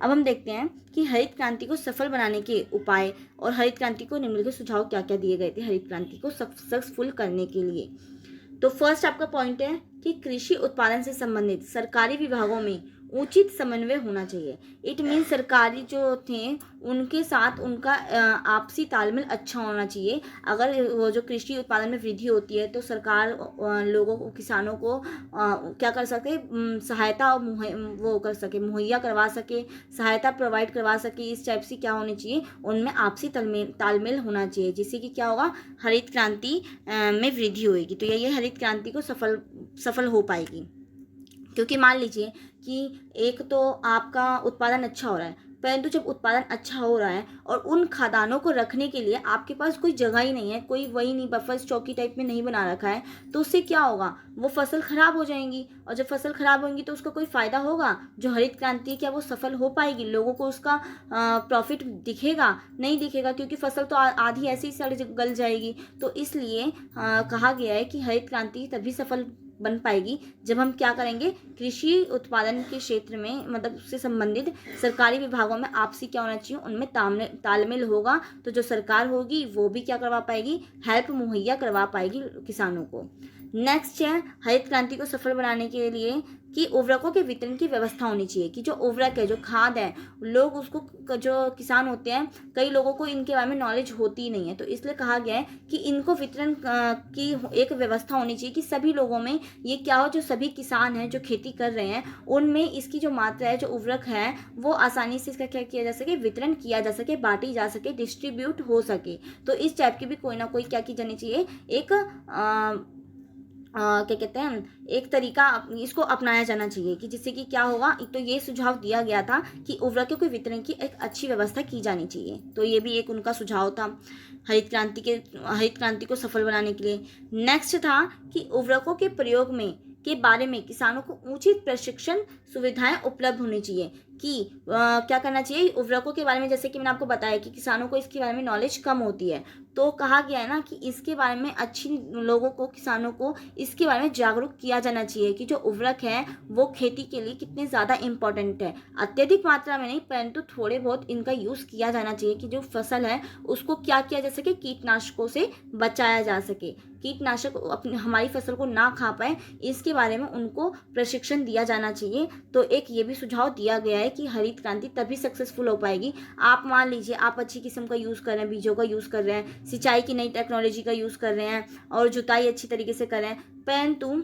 S1: अब हम देखते हैं कि हरित क्रांति को सफल बनाने के उपाय और हरित क्रांति को निम्नलिखित सुझाव क्या क्या दिए गए थे हरित क्रांति को सक्सेसफुल करने के लिए। तो फर्स्ट आपका पॉइंट है कि कृषि उत्पादन से संबंधित सरकारी विभागों में उचित समन्वय होना चाहिए। इट मीन सरकारी जो थे उनके साथ उनका आपसी तालमेल अच्छा होना चाहिए। अगर वो जो कृषि उत्पादन में वृद्धि होती है तो सरकार लोगों को, किसानों को क्या कर सके, सहायता वो कर सके, मुहैया करवा सके, सहायता प्रोवाइड करवा सके। इस टाइप से क्या होनी चाहिए, उनमें आपसी तालमेल होना चाहिए, जिससे कि क्या होगा, हरित क्रांति में वृद्धि होगी। तो ये हरित क्रांति को सफल हो पाएगी। क्योंकि मान लीजिए कि एक तो आपका उत्पादन अच्छा हो रहा है, परंतु जब उत्पादन अच्छा हो रहा है और उन खादानों को रखने के लिए आपके पास कोई जगह ही नहीं है, कोई वही नहीं, बफर चौकी टाइप में नहीं बना रखा है, तो उससे क्या होगा, वो फसल खराब हो जाएंगी। और जब फसल खराब होंगी तो उसका कोई फायदा होगा? जो हरित क्रांति है क्या वो सफल हो पाएगी? लोगों को उसका प्रॉफिट दिखेगा? नहीं दिखेगा, क्योंकि फसल तो आधी ऐसे ही सड़ गल जाएगी। तो इसलिए कहा गया है कि हरित क्रांति तभी सफल बन पाएगी जब हम क्या करेंगे, कृषि उत्पादन के क्षेत्र में, मतलब उससे संबंधित सरकारी विभागों में आपसी क्या होना चाहिए, उनमें तालमेल होगा। तो जो सरकार होगी वो भी क्या करवा पाएगी, हेल्प मुहैया करवा पाएगी किसानों को। नेक्स्ट है हरित क्रांति को सफल बनाने के लिए कि उर्वरकों के वितरण की व्यवस्था होनी चाहिए। कि जो उर्वरक है, जो खाद है, लोग उसको, जो किसान होते हैं, कई लोगों को इनके बारे में नॉलेज होती ही नहीं है। तो इसलिए कहा गया है कि इनको वितरण की एक व्यवस्था होनी चाहिए कि सभी लोगों में ये क्या हो, जो सभी किसान हैं जो खेती कर रहे हैं उनमें इसकी जो मात्रा है, जो उर्वरक है, वो आसानी से इसका क्या किया जा सके, वितरण किया जा सके, बांटी जा सके, डिस्ट्रीब्यूट हो सके। तो इस टाइप की भी कोई ना कोई क्या की जानी चाहिए, एक क्या कहते हैं, एक तरीका इसको अपनाया जाना चाहिए कि जिससे कि क्या होगा। तो ये सुझाव दिया गया था कि उर्वरकों के वितरण की एक अच्छी व्यवस्था की जानी चाहिए। तो ये भी एक उनका सुझाव था हरित क्रांति को सफल बनाने के लिए। नेक्स्ट था कि उर्वरकों के प्रयोग में के बारे में किसानों को उचित प्रशिक्षण सुविधाएं उपलब्ध होनी चाहिए। कि क्या करना चाहिए, उर्वरकों के बारे में, जैसे कि मैंने आपको बताया कि किसानों को इसके बारे में नॉलेज कम होती है, तो कहा गया है ना कि इसके बारे में अच्छी लोगों को, किसानों को इसके बारे में जागरूक किया जाना चाहिए कि जो उर्वरक है वो खेती के लिए कितने ज़्यादा इंपॉर्टेंट है। अत्यधिक मात्रा में नहीं, परंतु थोड़े बहुत इनका यूज़ किया जाना चाहिए कि जो फसल है उसको क्या किया जा सके, कीटनाशकों से बचाया जा सके, कीटनाशक अपनी हमारी फसल को ना खा पाए, इसके बारे में उनको प्रशिक्षण दिया जाना चाहिए। तो एक ये भी सुझाव दिया गया है कि हरित क्रांति तभी सक्सेसफुल हो पाएगी। आप मान लीजिए आप अच्छी किस्म का यूज़ कर रहे हैं, बीजों का यूज़ कर रहे हैं, सिंचाई की नई टेक्नोलॉजी का यूज़ कर रहे हैं और जुताई अच्छी तरीके से कर रहे हैं, परंतु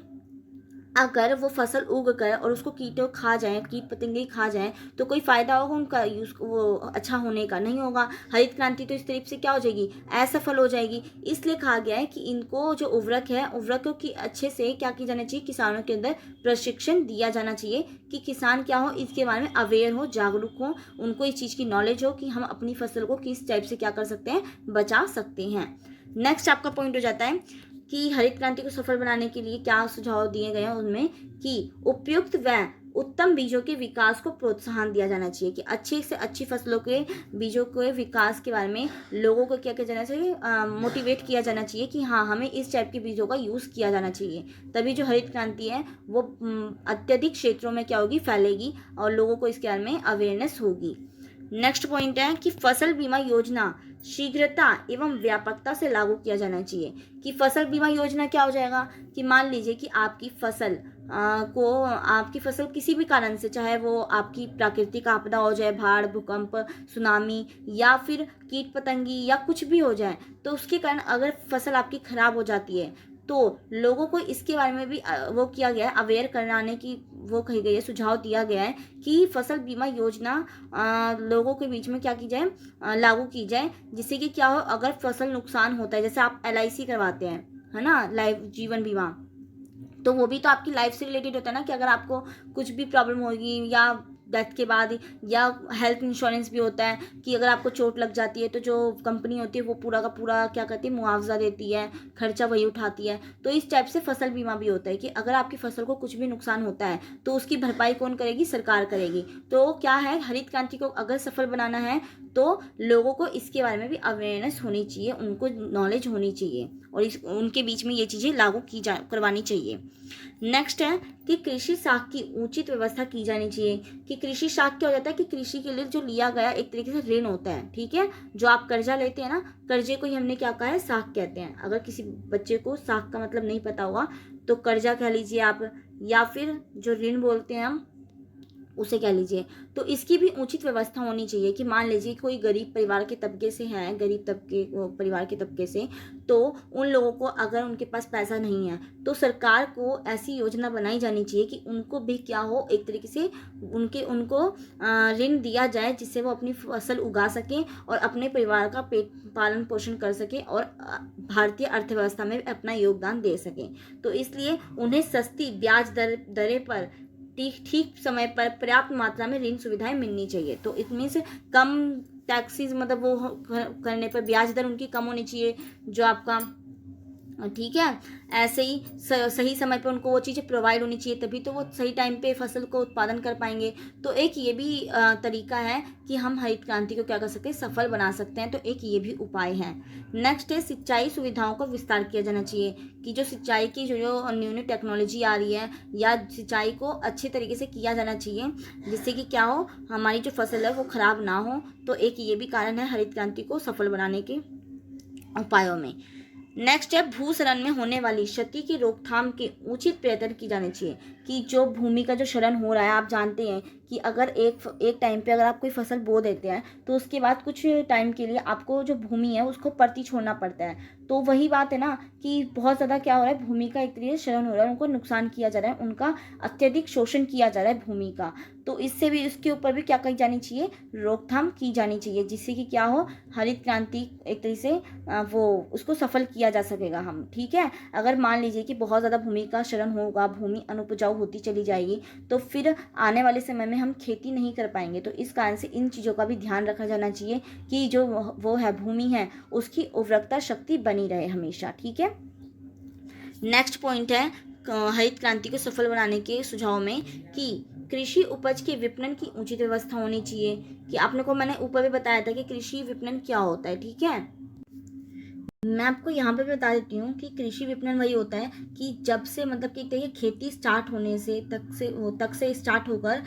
S1: अगर वो फसल उग कर और उसको कीटों खा जाएं, कीट पतंगे खा जाएं, तो कोई फ़ायदा होगा उनका यूज़ वो अच्छा होने का? नहीं होगा। हरित क्रांति तो इस तरीके से क्या हो जाएगी, असफल हो जाएगी। इसलिए कहा गया है कि इनको जो उर्वरक है, उर्वरकों की अच्छे से क्या की जाना चाहिए, किसानों के अंदर प्रशिक्षण दिया जाना चाहिए कि किसान क्या हो, इसके बारे में अवेयर हो, जागरूक हो, उनको इस चीज़ की नॉलेज हो कि हम अपनी फसल को किस टाइप से क्या कर सकते हैं, बचा सकते हैं। नेक्स्ट आपका पॉइंट हो जाता है कि हरित क्रांति को सफल बनाने के लिए क्या सुझाव दिए गए हैं उनमें, कि उपयुक्त व उत्तम बीजों के विकास को प्रोत्साहन दिया जाना चाहिए। कि अच्छी से अच्छी फसलों के बीजों के विकास के बारे में लोगों को क्या किया जाना चाहिए, मोटिवेट किया जाना चाहिए कि हाँ, हमें इस टाइप के बीजों का यूज़ किया जाना चाहिए। तभी जो हरित क्रांति है वो अत्यधिक क्षेत्रों में क्या होगी, फैलेगी और लोगों को इसके बारे में अवेयरनेस होगी। नेक्स्ट पॉइंट है कि फसल बीमा योजना शीघ्रता एवं व्यापकता से लागू किया जाना चाहिए। कि फसल बीमा योजना क्या हो जाएगा, कि मान लीजिए कि आपकी फसल किसी भी कारण से, चाहे वो आपकी प्राकृतिक आपदा हो जाए, बाढ़, भूकंप, सुनामी या फिर कीट पतंगी या कुछ भी हो जाए, तो उसके कारण अगर फसल आपकी खराब हो जाती है तो लोगों को इसके बारे में भी वो किया गया है, अवेयर कराने की वो कही गई है, सुझाव दिया गया है कि फसल बीमा योजना लोगों के बीच में क्या की जाए, लागू की जाए, जिससे कि क्या हो, अगर फसल नुकसान होता है, जैसे आप LIC करवाते हैं, है ना, लाइफ जीवन बीमा, तो वो भी तो आपकी लाइफ से रिलेटेड होता है ना, कि अगर आपको कुछ भी प्रॉब्लम होगी या डेथ के बाद, या हेल्थ इंश्योरेंस भी होता है कि अगर आपको चोट लग जाती है तो जो कंपनी होती है वो पूरा का पूरा क्या करती है, मुआवजा देती है, खर्चा वही उठाती है। तो इस टाइप से फसल बीमा भी होता है कि अगर आपकी फसल को कुछ भी नुकसान होता है तो उसकी भरपाई कौन करेगी, सरकार करेगी। तो क्या है, हरित क्रांति को अगर सफल बनाना है तो लोगों को इसके बारे में भी अवेयरनेस होनी चाहिए, उनको नॉलेज होनी चाहिए और उनके बीच में ये चीज़ें लागू करवानी चाहिए। नेक्स्ट है कि कृषि साख की उचित व्यवस्था की जानी चाहिए। कि कृषि साख क्या हो जाता है, कि कृषि के लिए जो लिया गया एक तरीके से ऋण होता है, ठीक है, जो आप कर्जा लेते हैं ना, कर्जे को ही हमने क्या कहा है, साख कहते हैं। अगर किसी बच्चे को साख का मतलब नहीं पता होगा तो कर्जा कह लीजिए आप, या फिर जो ऋण बोलते हैं हम, उसे कह लीजिए। तो इसकी भी उचित व्यवस्था होनी चाहिए कि मान लीजिए कोई गरीब परिवार के तबके से है, गरीब तबके परिवार के तबके से, तो उन लोगों को अगर उनके पास पैसा नहीं है तो सरकार को ऐसी योजना बनाई जानी चाहिए कि उनको भी क्या हो, एक तरीके से उनको ऋण दिया जाए जिससे वो अपनी फसल उगा सकें और अपने परिवार का पेट पालन पोषण कर सकें और भारतीय अर्थव्यवस्था में अपना योगदान दे सकें। तो इसलिए उन्हें सस्ती ब्याज दरें पर ठीक समय पर पर्याप्त मात्रा में ऋण सुविधाएं मिलनी चाहिए। तो इतनी से कम टैक्सीज मतलब वो करने पर ब्याज दर उनकी कम होनी चाहिए जो आपका, ठीक है। ऐसे ही सही समय पे उनको वो चीज़ें प्रोवाइड होनी चाहिए, तभी तो वो सही टाइम पे फसल को उत्पादन कर पाएंगे। तो एक ये भी तरीका है कि हम हरित क्रांति को क्या कर सकते हैं, सफल बना सकते हैं। तो एक ये भी उपाय है। नेक्स्ट है सिंचाई सुविधाओं का विस्तार किया जाना चाहिए कि जो सिंचाई की जो न्यू न्यू टेक्नोलॉजी आ रही है या सिंचाई को अच्छे तरीके से किया जाना चाहिए जिससे कि क्या हो, हमारी जो फसल है वो खराब ना हो। तो एक ये भी कारण है हरित क्रांति को सफल बनाने के उपायों में। नेक्स्ट है भूशरण में होने वाली क्षति की रोकथाम के उचित प्रयत्न की जाने चाहिए कि जो भूमि का जो शरण हो रहा है, आप जानते हैं कि अगर एक टाइम पे अगर आप कोई फसल बो देते हैं तो उसके बाद कुछ टाइम के लिए आपको जो भूमि है उसको परती छोड़ना पड़ता है। तो वही बात है ना कि बहुत ज़्यादा क्या हो रहा है, भूमि का एक तरीके से शरण हो रहा है, उनको नुकसान किया जा रहा है, उनका अत्यधिक शोषण किया जा रहा है भूमि का। तो इससे भी उसके ऊपर भी क्या की जानी चाहिए, रोकथाम की जानी चाहिए जिससे कि क्या हो, हरित क्रांति एक तरीके से वो उसको सफल किया जा सकेगा हम, ठीक है। अगर मान लीजिए कि बहुत ज़्यादा भूमि का शरण होगा, भूमि अनुपजाऊ होती चली जाएगी तो फिर आने वाले समय में हम खेती नहीं कर पाएंगे। तो इस कारण से इन चीज़ों का भी ध्यान रखा जाना चाहिए कि जो वो है भूमि है उसकी उर्वरकता शक्ति बनी रहे हमेशा, ठीक है। नेक्स्ट पॉइंट है हरित क्रांति को सफल बनाने के सुझाव में कि कृषि उपज के विपणन की उचित व्यवस्था होनी चाहिए कि आपने को मैंने ऊपर भी बताया था कि कृषि विपणन क्या होता है, ठीक है। मैं आपको यहाँ पे बता देती हूँ कि कृषि विपणन वही होता है कि जब से मतलब कि देखिए खेती स्टार्ट होने से तक से स्टार्ट होकर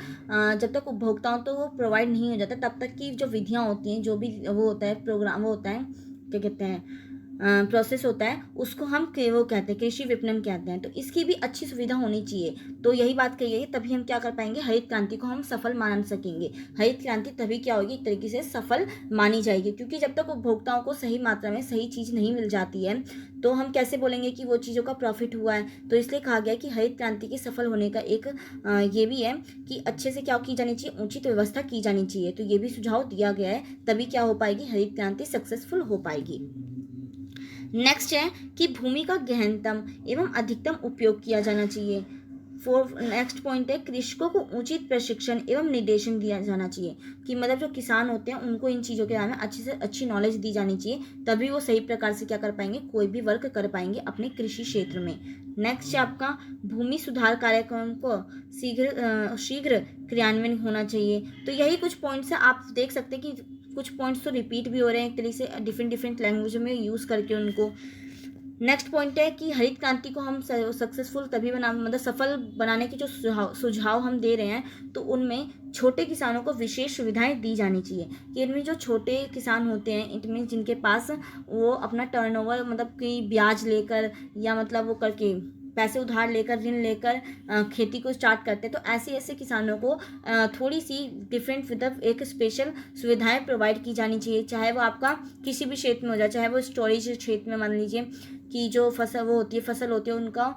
S1: जब तक उपभोक्ताओं तो वो प्रोवाइड नहीं हो जाता तब तक की जो विधियाँ होती हैं, जो भी वो होता है प्रोग्राम, वो होता है क्या कहते हैं प्रोसेस होता है, उसको हम वो कहते हैं कृषि विपणन कहते हैं। तो इसकी भी अच्छी सुविधा होनी चाहिए। तो यही बात कही है, तभी हम क्या कर पाएंगे, हरित क्रांति को हम सफल मान सकेंगे। हरित क्रांति तभी क्या होगी, एक तरीके से सफल मानी जाएगी क्योंकि जब तक उपभोक्ताओं को सही मात्रा में सही चीज़ नहीं मिल जाती है तो हम कैसे बोलेंगे कि वो चीज़ों का प्रॉफिट हुआ है। तो इसलिए कहा गया कि हरित क्रांति के सफल होने का एक ये भी है कि अच्छे से क्या की जानी चाहिए, उचित व्यवस्था की जानी चाहिए। तो ये भी सुझाव दिया गया है, तभी क्या हो पाएगी, हरित क्रांति सक्सेसफुल हो पाएगी। नेक्स्ट है कि भूमि का गहनतम एवं अधिकतम उपयोग किया जाना चाहिए। नेक्स्ट पॉइंट है कृषकों को उचित प्रशिक्षण एवं निर्देशन दिया जाना चाहिए कि मतलब जो किसान होते हैं उनको इन चीज़ों के बारे में अच्छी से अच्छी नॉलेज दी जानी चाहिए, तभी वो सही प्रकार से क्या कर पाएंगे, कोई भी वर्क कर पाएंगे अपने कृषि क्षेत्र में। नेक्स्ट है आपका भूमि सुधार कार्यक्रम को शीघ्र क्रियान्वयन होना चाहिए। तो यही कुछ पॉइंट्स है, आप देख सकते हैं कि कुछ पॉइंट्स तो रिपीट भी हो रहे हैं एक तरीके से डिफरेंट लैंग्वेज में यूज़ करके उनको। नेक्स्ट पॉइंट है कि हरित क्रांति को हम सक्सेसफुल तभी मतलब सफल बनाने के जो सुझाव हम दे रहे हैं तो उनमें छोटे किसानों को विशेष सुविधाएं दी जानी चाहिए कि इनमें जो छोटे किसान होते हैं, इनमें जिनके पास वो अपना टर्नओवर मतलब कि ब्याज लेकर या मतलब वो करके पैसे उधार लेकर ऋण लेकर खेती को स्टार्ट करते हैं, तो ऐसे किसानों को थोड़ी सी डिफरेंट मतलब एक स्पेशल सुविधाएं प्रोवाइड की जानी चाहिए, चाहे वो आपका किसी भी क्षेत्र में हो जाए, चाहे वो स्टोरेज क्षेत्र में मान लीजिए कि जो फसल होती है उनका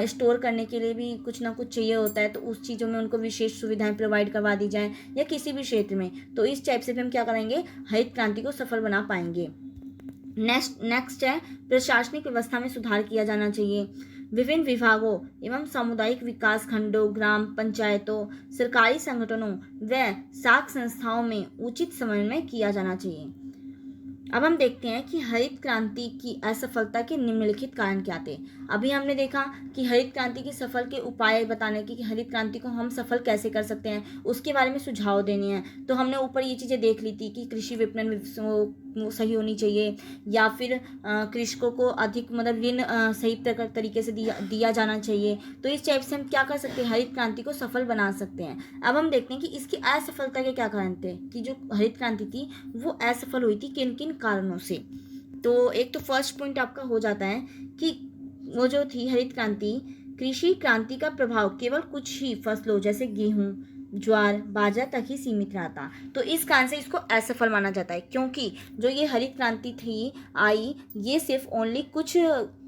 S1: स्टोर करने के लिए भी कुछ ना कुछ चाहिए होता है, तो उस चीज़ों में उनको विशेष सुविधाएं प्रोवाइड करवा दी जाएँ या किसी भी क्षेत्र में। तो इस टाइप से भी हम क्या करेंगे, हरित क्रांति को सफल बना पाएंगे। नेक्स्ट है प्रशासनिक व्यवस्था में सुधार किया जाना चाहिए। विभिन्न विभागों एवं सामुदायिक विकास खंडों, ग्राम पंचायतों, सरकारी संगठनों व साख संस्थाओं में उचित समन्वय किया जाना चाहिए। अब हम देखते हैं कि हरित क्रांति की असफलता के निम्नलिखित कारण क्या थे। अभी हमने देखा कि हरित क्रांति की सफल के उपाय बताने की, कि हरित क्रांति को हम सफल कैसे कर सकते हैं, उसके बारे में सुझाव देने हैं। तो हमने ऊपर ये चीज़ें देख ली थी कि कृषि विपणन सही होनी चाहिए या फिर कृषकों को अधिक मतलब ऋण सही तरीके से दिया जाना चाहिए। तो इस टाइप से हम क्या कर सकते हैं, हरित क्रांति को सफल बना सकते हैं। अब हम देखते हैं कि इसकी असफलता के क्या कारण थे, कि जो हरित क्रांति थी वो असफल हुई थी किन किन कारणों से। तो एक तो फर्स्ट पॉइंट आपका हो जाता है कि वो जो थी हरित क्रांति, कृषि क्रांति का प्रभाव केवल कुछ ही फसलों जैसे गेहूं, ज्वार, बाजरा तक ही सीमित रहा था। तो इस कारण से इसको असफल माना जाता है, क्योंकि जो ये हरित क्रांति थी आई, ये सिर्फ ओनली कुछ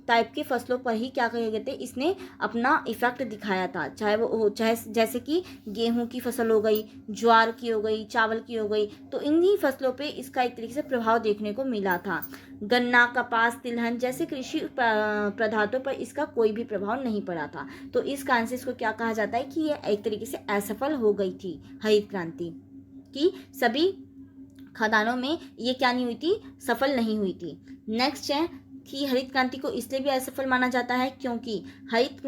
S1: टाइप की फसलों पर ही क्या कहे गए थे, इसने अपना इफेक्ट दिखाया था। चाहे जैसे कि गेहूं की फसल हो गई, ज्वार की हो गई, चावल की हो गई, तो इन्हीं फसलों पे इसका एक तरीके से प्रभाव देखने को मिला था। गन्ना, कपास, तिलहन जैसे कृषि पदार्थों पर इसका कोई भी प्रभाव नहीं पड़ा था। तो इस कारण से इसको क्या कहा जाता है कि ये एक तरीके से असफल हो गई थी हरित क्रांति, कि सभी खदानों में ये क्या नहीं हुई थी, सफल नहीं हुई थी। नेक्स्ट है कि हरित क्रांति को इसलिए भी असफल माना जाता है क्योंकि हरित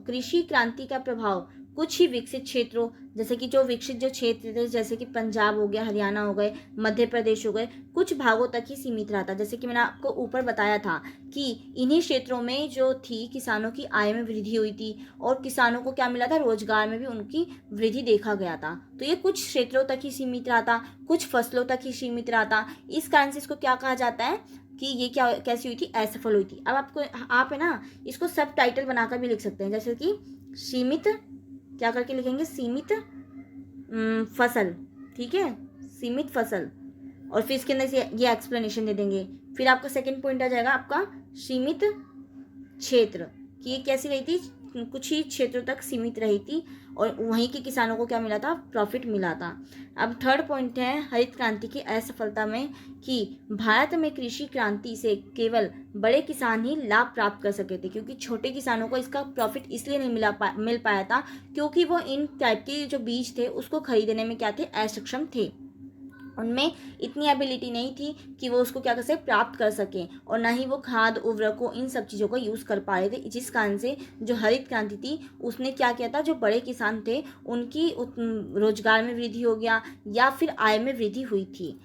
S1: कृषि क्रांति का प्रभाव कुछ ही विकसित क्षेत्रों, जैसे कि जो विकसित जो क्षेत्र थे, जैसे कि पंजाब हो गया, हरियाणा हो गए, मध्य प्रदेश हो गए, कुछ भागों तक ही सीमित रहा था। जैसे कि मैंने आपको ऊपर बताया था कि इन्हीं क्षेत्रों में जो थी किसानों की आय में वृद्धि हुई थी और किसानों को क्या मिला था, रोजगार में भी उनकी वृद्धि देखा गया था। तो ये कुछ क्षेत्रों तक ही सीमित रहा था, कुछ फसलों तक ही सीमित रहा था। इस कारण से इसको क्या कहा जाता है कि ये क्या कैसी हुई थी, असफल हुई थी। अब आपको आप है ना इसको सब टाइटल बनाकर भी लिख सकते हैं, जैसे कि सीमित, क्या करके लिखेंगे, सीमित फसल, ठीक है, सीमित फसल, और फिर इसके अंदर ये एक्सप्लेनेशन दे देंगे। फिर आपका सेकंड पॉइंट आ जाएगा आपका सीमित क्षेत्र, कि ये कैसी रही थी, कुछ ही क्षेत्रों तक सीमित रही थी और वहीं के किसानों को क्या मिला था, प्रॉफिट मिला था। अब थर्ड पॉइंट है हरित क्रांति की असफलता में, कि भारत में कृषि क्रांति से केवल बड़े किसान ही लाभ प्राप्त कर सके थे, क्योंकि छोटे किसानों को इसका प्रॉफिट इसलिए नहीं मिल पाया था क्योंकि वो इन टाइप के जो बीज थे उसको खरीदने में क्या थे, असक्षम थे। उनमें इतनी एबिलिटी नहीं थी कि वो उसको क्या कर सके, प्राप्त कर सकें, और ना ही वो खाद, उर्वरकों, इन सब चीज़ों का यूज़ कर पा रहे थे। जिस कारण से जो हरित क्रांति थी उसने क्या किया था, जो बड़े किसान थे उनकी रोजगार में वृद्धि हो गया या फिर आय में वृद्धि हुई थी।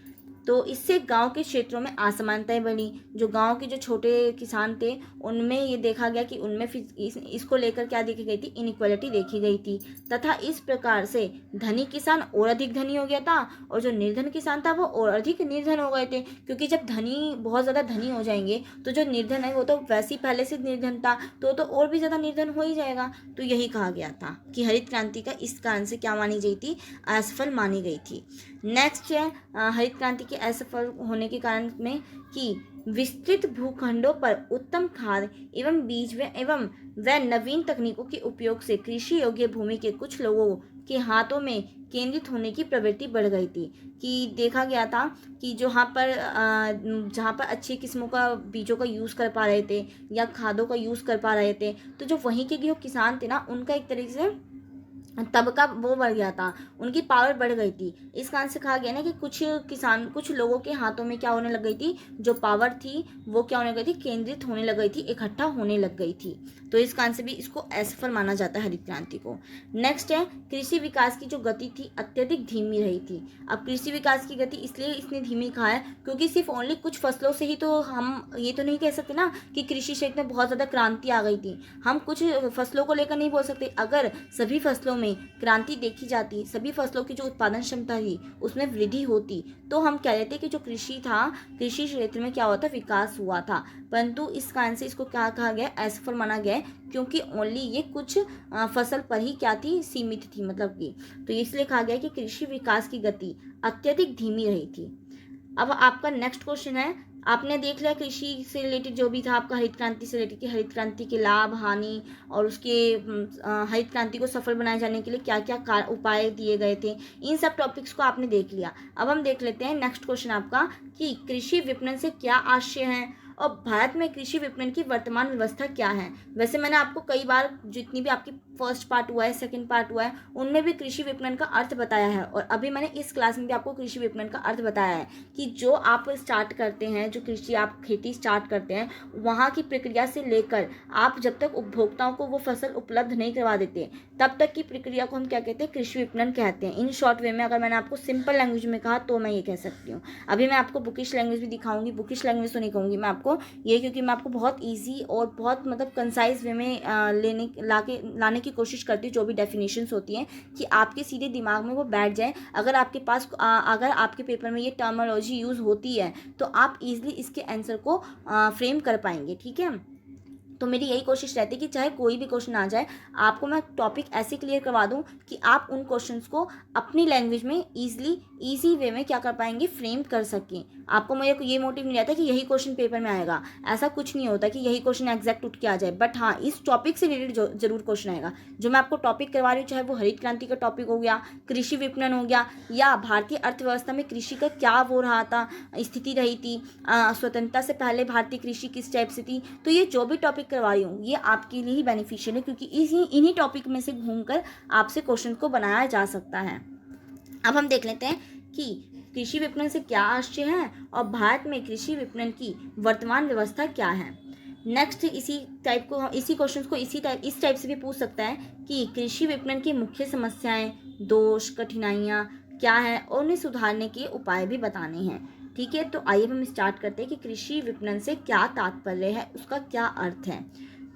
S1: तो इससे गांव के क्षेत्रों में असमानताएं बढ़ी। जो गांव के जो छोटे किसान थे उनमें ये देखा गया कि उनमें फिर इसको लेकर क्या देखी गई थी, इनइक्वालिटी देखी गई थी, तथा इस प्रकार से धनी किसान और अधिक धनी हो गया था और जो निर्धन किसान था वो और अधिक निर्धन हो गए थे, क्योंकि जब धनी बहुत ज़्यादा धनी हो जाएंगे तो जो निर्धन है वो तो वैसे ही पहले से निर्धन था, तो और भी ज़्यादा निर्धन हो ही जाएगा। तो यही कहा गया था कि हरित क्रांति का इस कारण से क्या मानी गई थी, असफल मानी गई थी। नेक्स्ट है हरित क्रांति के असफल होने के कारण में कि विस्तृत भूखंडों पर उत्तम खाद एवं बीज एवं नवीन तकनीकों के उपयोग से कृषि योग्य भूमि के कुछ लोगों के हाथों में केंद्रित होने की प्रवृत्ति बढ़ गई थी। कि देखा गया था कि जहाँ पर अच्छी किस्मों का बीजों का यूज़ कर पा रहे थे या खादों का यूज़ कर पा रहे थे, तो जो वहीं के जो किसान थे ना, उनका एक तरीके से तबका वो बढ़ गया था, उनकी पावर बढ़ गई थी। इस कारण से कहा गया ना कि कुछ लोगों के हाथों में क्या होने लग गई थी, जो पावर थी वो क्या होने लग गई थी, केंद्रित होने लग गई थी, इकट्ठा होने लग गई थी। तो इस कारण से भी इसको असफल माना जाता है हरित क्रांति को। नेक्स्ट है कृषि विकास की जो गति थी अत्यधिक धीमी रही थी। अब कृषि विकास की गति इसलिए इसने धीमी कहा है क्योंकि सिर्फ ओनली कुछ फसलों से ही तो हम ये तो नहीं कह सकते ना कि कृषि क्षेत्र में बहुत ज़्यादा क्रांति आ गई थी। हम कुछ फसलों को लेकर नहीं बोल सकते। अगर सभी फसलों में क्रांति देखी जाती, सभी फसलों की जो उत्पादन क्षमता थी उसमें वृद्धि होती, तो हम कह लेते कि जो कृषि था, कृषि क्षेत्र में क्या हुआ था, विकास हुआ था। परंतु इस कारण से इसको क्या कहा गया, असफल माना गया, क्योंकि ओनली ये कुछ फसल पर ही क्या थी, सीमित थी, मतलब कि तो इसलिए कहा गया कि कृषि विकास की गति अत्यधिक धीमी रही थी। अब आपका नेक्स्ट क्वेश्चन है, आपने देख लिया कृषि से रिलेटेड जो भी था आपका हरित क्रांति से रिलेटेड, कि हरित क्रांति के लाभ, हानि और उसके हरित क्रांति को सफल बनाए जाने के लिए क्या क्या उपाय दिए गए थे, इन सब टॉपिक्स को आपने देख लिया। अब हम देख लेते हैं नेक्स्ट क्वेश्चन आपका, कि कृषि विपणन से क्या आशय है और भारत में कृषि विपणन की वर्तमान व्यवस्था क्या है। वैसे मैंने आपको कई बार जितनी भी आपकी फर्स्ट पार्ट हुआ है, सेकंड पार्ट हुआ है, उनमें भी कृषि विपणन का अर्थ बताया है, और अभी मैंने इस क्लास में भी आपको कृषि विपणन का अर्थ बताया है कि जो आप स्टार्ट करते हैं, जो कृषि आप खेती स्टार्ट करते हैं, वहाँ की प्रक्रिया से लेकर आप जब तक उपभोक्ताओं को वो फसल उपलब्ध नहीं करवा देते, तब तक की प्रक्रिया को हम क्या कहते हैं, कृषि विपणन कहते हैं। इन शॉर्ट वे में अगर मैंने आपको सिंपल लैंग्वेज में कहा तो मैं ये कह सकती हूँ। अभी मैं आपको बुकिश लैंग्वेज भी दिखाऊंगी, बुकिश लैंग्वेज तो नहीं कहूँगी मैं आपको ये, क्योंकि मैं आपको बहुत ईजी और बहुत मतलब कंसाइज वे में लाने की कोशिश करती हूँ, जो भी डेफिनेशंस होती हैं, कि आपके सीधे दिमाग में वो बैठ जाए। अगर आपके पास अगर आपके पेपर में ये टर्मिनोलॉजी यूज़ होती है तो आप इजीली इसके आंसर को फ्रेम कर पाएंगे, ठीक है। तो मेरी यही कोशिश रहती है कि चाहे कोई भी क्वेश्चन आ जाए, आपको मैं टॉपिक ऐसे क्लियर करवा दूं कि आप उन क्वेश्चंस को अपनी लैंग्वेज में ईजी वे में क्या कर पाएंगे, फ्रेम कर सकें। आपको मेरे को ये मोटिव नहीं रहता कि यही क्वेश्चन पेपर में आएगा, ऐसा कुछ नहीं होता कि यही क्वेश्चन एग्जैक्ट उठ के आ जाए, बट हाँ इस टॉपिक से रिलेटेड जरूर क्वेश्चन आएगा। जो मैं आपको टॉपिक करवा रही हूँ, चाहे वो हरित क्रांति का टॉपिक हो गया, कृषि विपणन हो गया, या भारतीय अर्थव्यवस्था में कृषि का क्या वो रहा था, स्थिति रही थी, स्वतंत्रता से पहले भारतीय कृषि किस टाइप से थी। तो ये जो भी टॉपिक करवा रही हूँ ये आपके लिए ही बेनिफिशियल है, क्योंकि इन्हीं टॉपिक में से घूमकर आपसे क्वेश्चन को बनाया जा सकता है। अब हम देख लेते हैं कि कृषि विपणन से क्या आशय है और भारत में कृषि विपणन की वर्तमान व्यवस्था क्या है। नेक्स्ट इसी क्वेश्चन को इस टाइप से भी पूछ सकता है कि कृषि विपणन की मुख्य समस्याएं, दोष, कठिनाइयां क्या है और उन्हें सुधारने के उपाय भी बताने हैं। ठीक है, तो आइए हम स्टार्ट करते हैं कि कृषि विपणन से क्या तात्पर्य है, उसका क्या अर्थ है।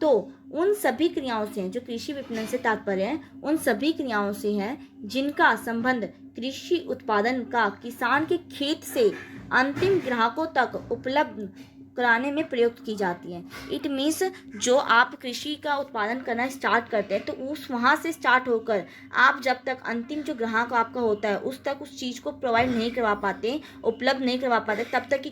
S1: तो उन सभी क्रियाओं से, जो कृषि विपणन से तात्पर्य है, उन सभी क्रियाओं से है जिनका संबंध कृषि उत्पादन का किसान के खेत से अंतिम ग्राहकों तक उपलब्ध कराने में प्रयुक्त की जाती है। इट मीन्स जो आप कृषि का उत्पादन करना स्टार्ट करते हैं, तो उस वहाँ से स्टार्ट होकर आप जब तक अंतिम जो ग्राहक आपका होता है उस तक उस चीज़ को प्रोवाइड नहीं करवा पाते, उपलब्ध नहीं करवा पाते, तब तक की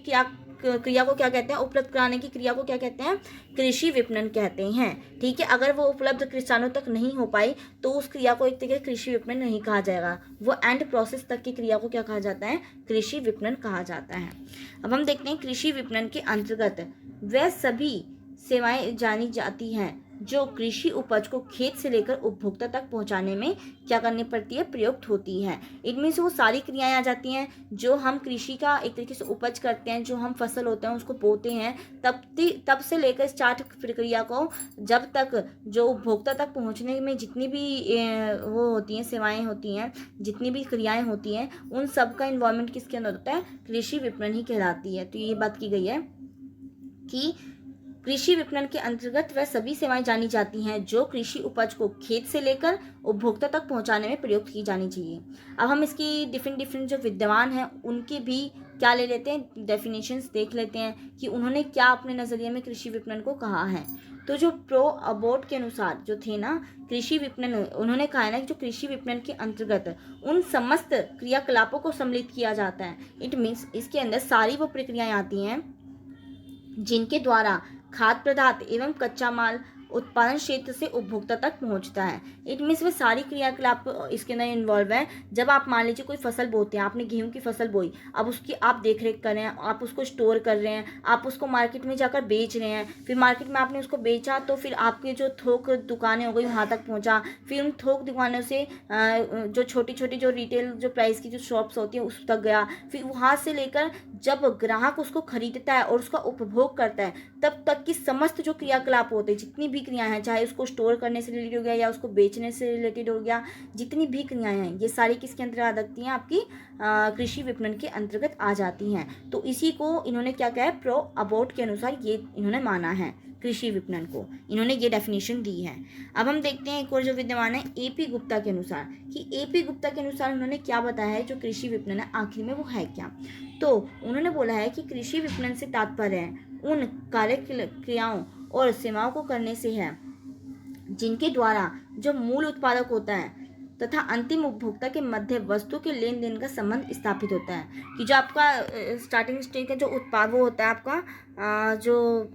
S1: क्रिया को क्या कहते हैं, उपलब्ध कराने की क्रिया को क्या कहते हैं, कृषि विपणन कहते हैं। ठीक है, अगर वो उपलब्ध किसानों तक नहीं हो पाई तो उस क्रिया को एक तरीके से कृषि विपणन नहीं कहा जाएगा, वो एंड प्रोसेस तक की क्रिया को क्या कहा जाता है, कृषि विपणन कहा जाता है। अब हम देखते हैं कृषि विपणन के अंतर्गत वह सभी सेवाएं जानी जाती हैं जो कृषि उपज को खेत से लेकर उपभोक्ता तक पहुंचाने में क्या करनी पड़ती है, प्रयुक्त होती है। इनमें से वो सारी क्रियाएं आ जाती हैं जो हम कृषि का एक तरीके से उपज करते हैं, जो हम फसल होते हैं उसको बोते हैं, तब से लेकर स्टार्ट प्रक्रिया को जब तक जो उपभोक्ता तक पहुंचने में जितनी भी वो होती हैं, सेवाएं होती हैं, जितनी भी क्रियाएं होती हैं, उन सब का इन्वॉल्वमेंट किसके अंदर होता है, कृषि विपणन ही कहलाती है। तो ये बात की गई है कि कृषि विपणन के अंतर्गत वह सभी सेवाएं जानी जाती हैं जो कृषि उपज को खेत से लेकर उपभोक्ता तक पहुंचाने में प्रयुक्त की जानी चाहिए। अब हम इसकी डिफरेंट जो विद्वान हैं उनके भी क्या ले लेते हैं, डेफिनेशंस देख लेते हैं कि उन्होंने क्या अपने नज़रिए में कृषि विपणन को कहा है। तो जो प्रो अबोट के अनुसार जो थे ना कृषि विपणन, उन्होंने कहा है ना कि जो कृषि विपणन के अंतर्गत उन समस्त क्रियाकलापों को सम्मिलित किया जाता है। इट मीन्स इसके अंदर सारी वो प्रक्रियाएं आती हैं जिनके द्वारा खाद्य पदार्थ एवं कच्चा माल उत्पादन क्षेत्र से उपभोक्ता तक पहुंचता है। इट मीन्स वे सारी क्रियाकलाप इसके अंदर इन्वॉल्व है। जब आप मान लीजिए कोई फसल बोते हैं, आपने गेहूं की फसल बोई, अब उसकी आप देख रेख कर रहे हैं, आप उसको स्टोर कर रहे हैं, आप उसको मार्केट में जाकर बेच रहे हैं, फिर मार्केट में आपने उसको बेचा तो फिर आपके जो थोक दुकानें हो गई वहाँ तक पहुँचा, फिर उन थोक दुकानों से जो छोटी छोटी जो रिटेल जो प्राइस की जो शॉप्स होती हैं उस तक गया, फिर वहाँ से लेकर जब ग्राहक उसको खरीदता है और उसका उपभोग करता है तब तक की समस्त जो क्रियाकलाप होते हैं, जितनी भी क्रियाएं हैं, चाहे उसको स्टोर करने से रिलेटेड हो गया या उसको बेचने से रिलेटेड हो गया, जितनी भी क्रियाएं हैं ये सारी किसके अंतर्गत आ सकती हैं, आपकी कृषि विपणन के अंतर्गत आ जाती हैं। तो इसी को इन्होंने क्या कहा है, प्रो अबोट के अनुसार ये इन्होंने माना है कृषि विपणन को, इन्होंने ये डेफिनेशन दी है। अब हम देखते हैं एक और जो विद्वान है एपी गुप्ता के अनुसार, कि एपी गुप्ता के अनुसार उन्होंने क्या बताया है जो कृषि विपणन है आखिर में वो है क्या। तो उन्होंने बोला है कि कृषि विपणन से तात्पर्य है उन कार्य क्रियाओं और सेवाओं को करने से है जिनके द्वारा जो मूल उत्पादक होता है तथा अंतिम उपभोक्ता के मध्य वस्तु के लेन देन का संबंध स्थापित होता है। कि जो आपका स्टार्टिंग स्टेज का जो उत्पाद वो होता है, आपका जो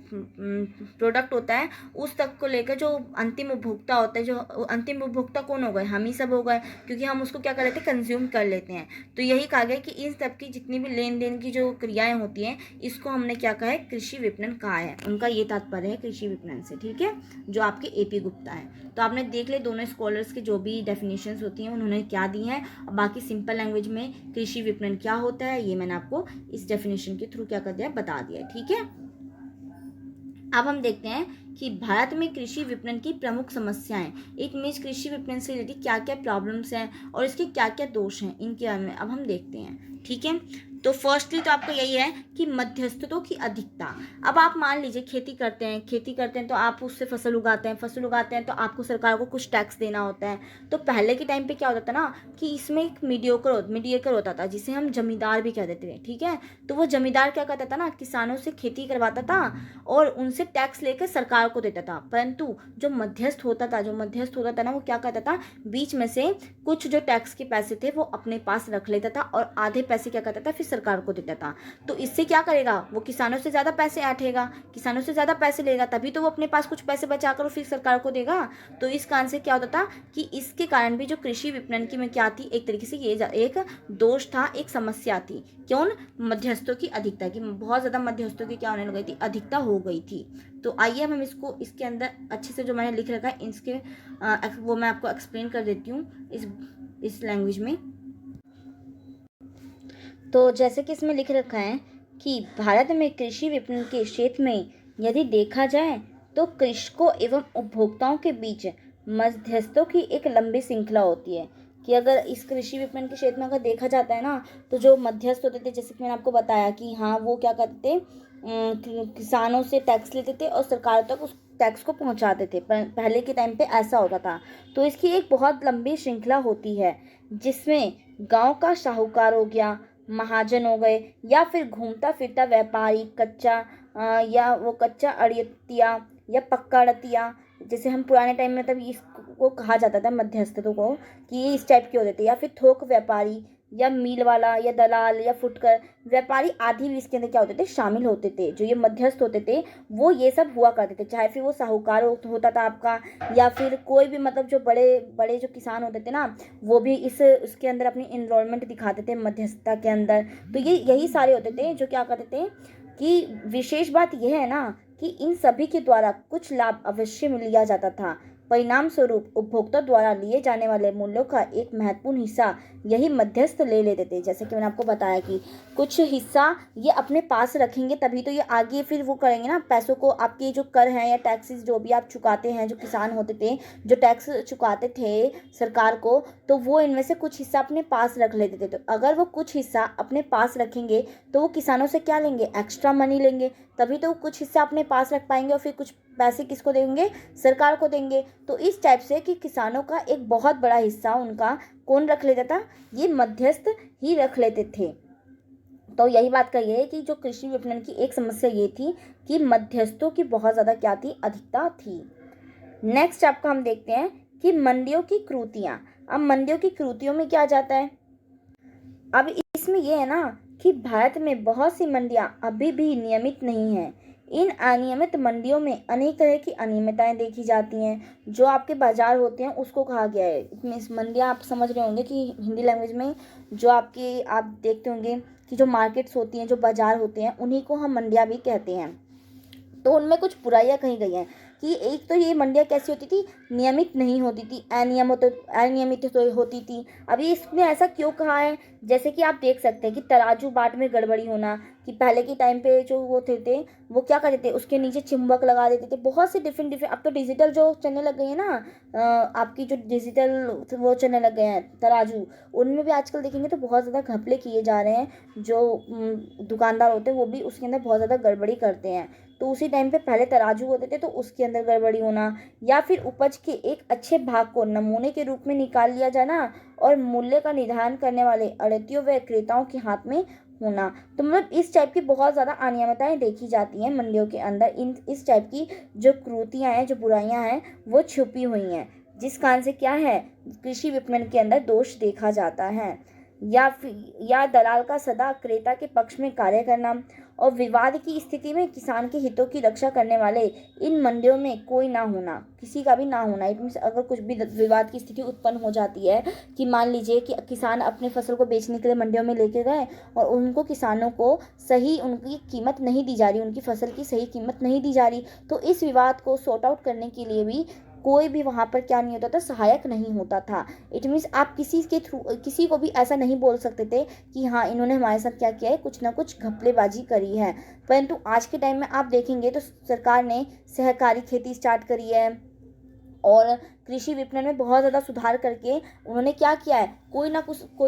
S1: प्रोडक्ट होता है उस तक को लेकर जो अंतिम उपभोक्ता होता है, जो अंतिम उपभोक्ता कौन हो गए, हम ही सब हो गए, क्योंकि हम उसको क्या कर लेते हैं, कंज्यूम कर लेते हैं। तो यही कहा गया कि इन सब की जितनी भी लेन देन की जो क्रियाएं होती हैं इसको हमने क्या कहा है, कृषि विपणन कहा है। उनका ये तात्पर्य है कृषि विपणन से। ठीक है, जो आपके एपी गुप्ता है। तो आपने देख ले दोनों स्कॉलर्स के जो भी डेफिनेशंस होती हैं उन्होंने क्या दी हैं, और बाकी सिंपल लैंग्वेज में कृषि विपणन क्या होता है ये मैंने आपको इस डेफिनेशन के थ्रू क्या कर दिया, बता दिया। ठीक है, अब हम देखते हैं कि भारत में कृषि विपणन की प्रमुख समस्याएं, एक मीन्स कृषि विपणन से रिलेटेड क्या क्या प्रॉब्लम्स हैं और इसके क्या क्या दोष हैं, इनके बारे में अब हम देखते हैं। ठीक है, तो फर्स्टली तो आपका यही है कि मध्यस्थों की अधिकता। अब आप मान लीजिए खेती करते हैं तो आप उससे फसल उगाते हैं तो आपको सरकार को कुछ टैक्स देना होता है। तो पहले के टाइम पे क्या होता था ना कि इसमें एक मीडिएटर होता था जिसे हम जमींदार भी कह देते थे, ठीक है। तो वो जमींदार क्या करता था ना, किसानों से खेती करवाता था और उनसे टैक्स लेकर सरकार को देता था। परंतु जो मध्यस्थ होता था ना, वो क्या करता था, बीच में से कुछ जो टैक्स के पैसे थे वो अपने पास रख लेता था और आधे पैसे क्या करता था, फिर सरकार को देता था। तो इससे क्या करेगा, वो किसानों से ज़्यादा पैसे ऐंठेगा, किसानों से ज़्यादा पैसे लेगा, तभी तो वो अपने पास कुछ पैसे बचा कर फिर सरकार को देगा। तो इस कारण से क्या होता था कि इसके कारण भी जो कृषि विपणन की में क्या थी, एक तरीके से ये एक दोष था, एक समस्या थी। क्यों? मध्यस्थों की अधिकता की, बहुत ज़्यादा मध्यस्थों की क्या होने लग गई थी, अधिकता हो गई थी। तो आइए हम इसको इसके अंदर अच्छे से जो मैंने लिख रखा है इसके वो मैं आपको एक्सप्लेन कर देती हूँ इस लैंग्वेज में। तो जैसे कि इसमें लिख रखा है कि भारत में कृषि विपणन के क्षेत्र में यदि देखा जाए तो कृषकों एवं उपभोक्ताओं के बीच मध्यस्थों की एक लंबी श्रृंखला होती है। कि अगर इस कृषि विपणन के क्षेत्र में अगर देखा जाता है ना, तो जो मध्यस्थ होते थे, जैसे कि मैंने आपको बताया कि हाँ वो क्या करते थे, किसानों से टैक्स लेते थे और सरकार तक उस टैक्स को पहुंचाते थे। पहले के टाइम पे ऐसा होता था। तो इसकी एक बहुत लंबी श्रृंखला होती है जिसमें गांव का साहूकार हो गया, महाजन हो गए, या फिर घूमता फिरता व्यापारी, या वो कच्चा अड़तिया या पक्का अड़तिया, जैसे हम पुराने टाइम में तब इसको कहा जाता था मध्यस्थों को कि ये इस टाइप के होते थे, या फिर थोक व्यापारी या मील वाला या दलाल या फुटकर व्यापारी आदि भी इसके अंदर क्या होते थे, शामिल होते थे। जो ये मध्यस्थ होते थे वो ये सब हुआ करते थे, चाहे फिर वो साहूकार होता था आपका, या फिर कोई भी मतलब जो बड़े बड़े जो किसान होते थे ना, वो भी इसके अंदर अपनी इन्वॉल्वमेंट दिखाते थे मध्यस्थता के अंदर। तो ये यही सारे होते थे जो क्या करते थे कि विशेष बात यह है ना कि इन सभी के द्वारा कुछ लाभ अवश्य लिया जाता था। परिणाम स्वरूप उपभोक्ता द्वारा लिए जाने वाले मूल्यों का एक महत्वपूर्ण हिस्सा यही मध्यस्थ ले लेते थे। जैसे कि मैंने आपको बताया कि कुछ हिस्सा ये अपने पास रखेंगे तभी तो ये आगे फिर वो करेंगे ना, पैसों को आपके जो कर हैं या टैक्सेस जो भी आप चुकाते हैं, जो किसान होते थे जो टैक्स चुकाते थे सरकार को, तो वो इनमें से कुछ हिस्सा अपने पास रख लेते थे। तो अगर वो कुछ हिस्सा अपने पास रखेंगे तो वो किसानों से क्या लेंगे, एक्स्ट्रा मनी लेंगे, तभी तो कुछ हिस्सा अपने पास रख पाएंगे और फिर कुछ पैसे किसको देंगे, सरकार को देंगे। तो इस टाइप से कि किसानों का एक बहुत बड़ा हिस्सा उनका कौन रख लेता था, ये मध्यस्थ ही रख लेते थे। तो यही बात कही है कि जो कृषि विपणन की एक समस्या ये थी कि मध्यस्थों की बहुत ज़्यादा क्या थी, अधिकता थी। नेक्स्ट आपका हम देखते हैं कि मंडियों की कृतियाँ। अब मंडियों की कृतियों में क्या जाता है, अब इसमें यह है ना कि भारत में बहुत सी मंडियां अभी भी नियमित नहीं हैं। इन अनियमित मंडियों में अनेक तरह की अनियमितताएं देखी जाती हैं। जो आपके बाजार होते हैं उसको कहा गया है, इस मंडियां आप समझ रहे होंगे कि हिंदी लैंग्वेज में जो आपके आप देखते होंगे कि जो मार्केट्स होती हैं, जो बाजार होते हैं, उन्हीं को हम मंडियां भी कहते हैं। तो उनमें कुछ बुराइयां कही गई हैं कि एक तो ये मंडियां कैसी होती थी, नियमित नहीं होती थी, अनियमित होती थी। अभी इसमें ऐसा क्यों कहा है, जैसे कि आप देख सकते हैं कि तराजू बाट में गड़बड़ी होना, कि पहले के टाइम पे जो वो थे वो क्या करते थे, उसके नीचे चिम्बक लगा देते थे। बहुत से डिफरेंट अब तो डिजिटल जो चलने लग गई है ना, आपकी जो डिजिटल वो चलने लग गए हैं तराजू, उनमें भी आजकल देखेंगे तो बहुत ज़्यादा घपले किए जा रहे हैं। जो दुकानदार होते हैं वो भी उसके अंदर बहुत ज़्यादा गड़बड़ी करते हैं। तो उसी टाइम पे पहले तराजू होते थे तो उसके अंदर गड़बड़ी होना, या फिर उपज के एक अच्छे भाग को नमूने के रूप में निकाल लिया जाना और मूल्य का निर्धारण करने वाले अड़तियों व क्रेताओं के हाथ में होना। तो मतलब इस टाइप की बहुत ज़्यादा अनियमितताएं देखी जाती हैं मंडियों के अंदर। इस टाइप की जो क्रूतियाँ हैं, जो बुराइयां हैं, वो छुपी हुई हैं, जिस कारण से क्या है, कृषि विपणन के अंदर दोष देखा जाता है। या दलाल का सदा क्रेता के पक्ष में कार्य करना और विवाद की स्थिति में किसान के हितों की रक्षा करने वाले इन मंडियों में कोई ना होना, किसी का भी ना होना। इट मीन्स अगर कुछ भी विवाद की स्थिति उत्पन्न हो जाती है कि मान लीजिए कि किसान अपने फसल को बेचने के लिए मंडियों में लेके गए और उनको किसानों को सही उनकी कीमत नहीं दी जा रही, उनकी फसल की सही कीमत नहीं दी जा रही, तो इस विवाद को सॉर्ट आउट करने के लिए भी कोई भी वहाँ पर क्या नहीं होता था, सहायक नहीं होता था। इट मीन्स आप किसी के थ्रू किसी को भी ऐसा नहीं बोल सकते थे कि हाँ इन्होंने हमारे साथ क्या किया है, कुछ ना कुछ घपलेबाजी करी है। परंतु आज के टाइम में आप देखेंगे तो सरकार ने सहकारी खेती स्टार्ट करी है, और कृषि विपणन में बहुत ज़्यादा सुधार करके उन्होंने क्या किया है, कोई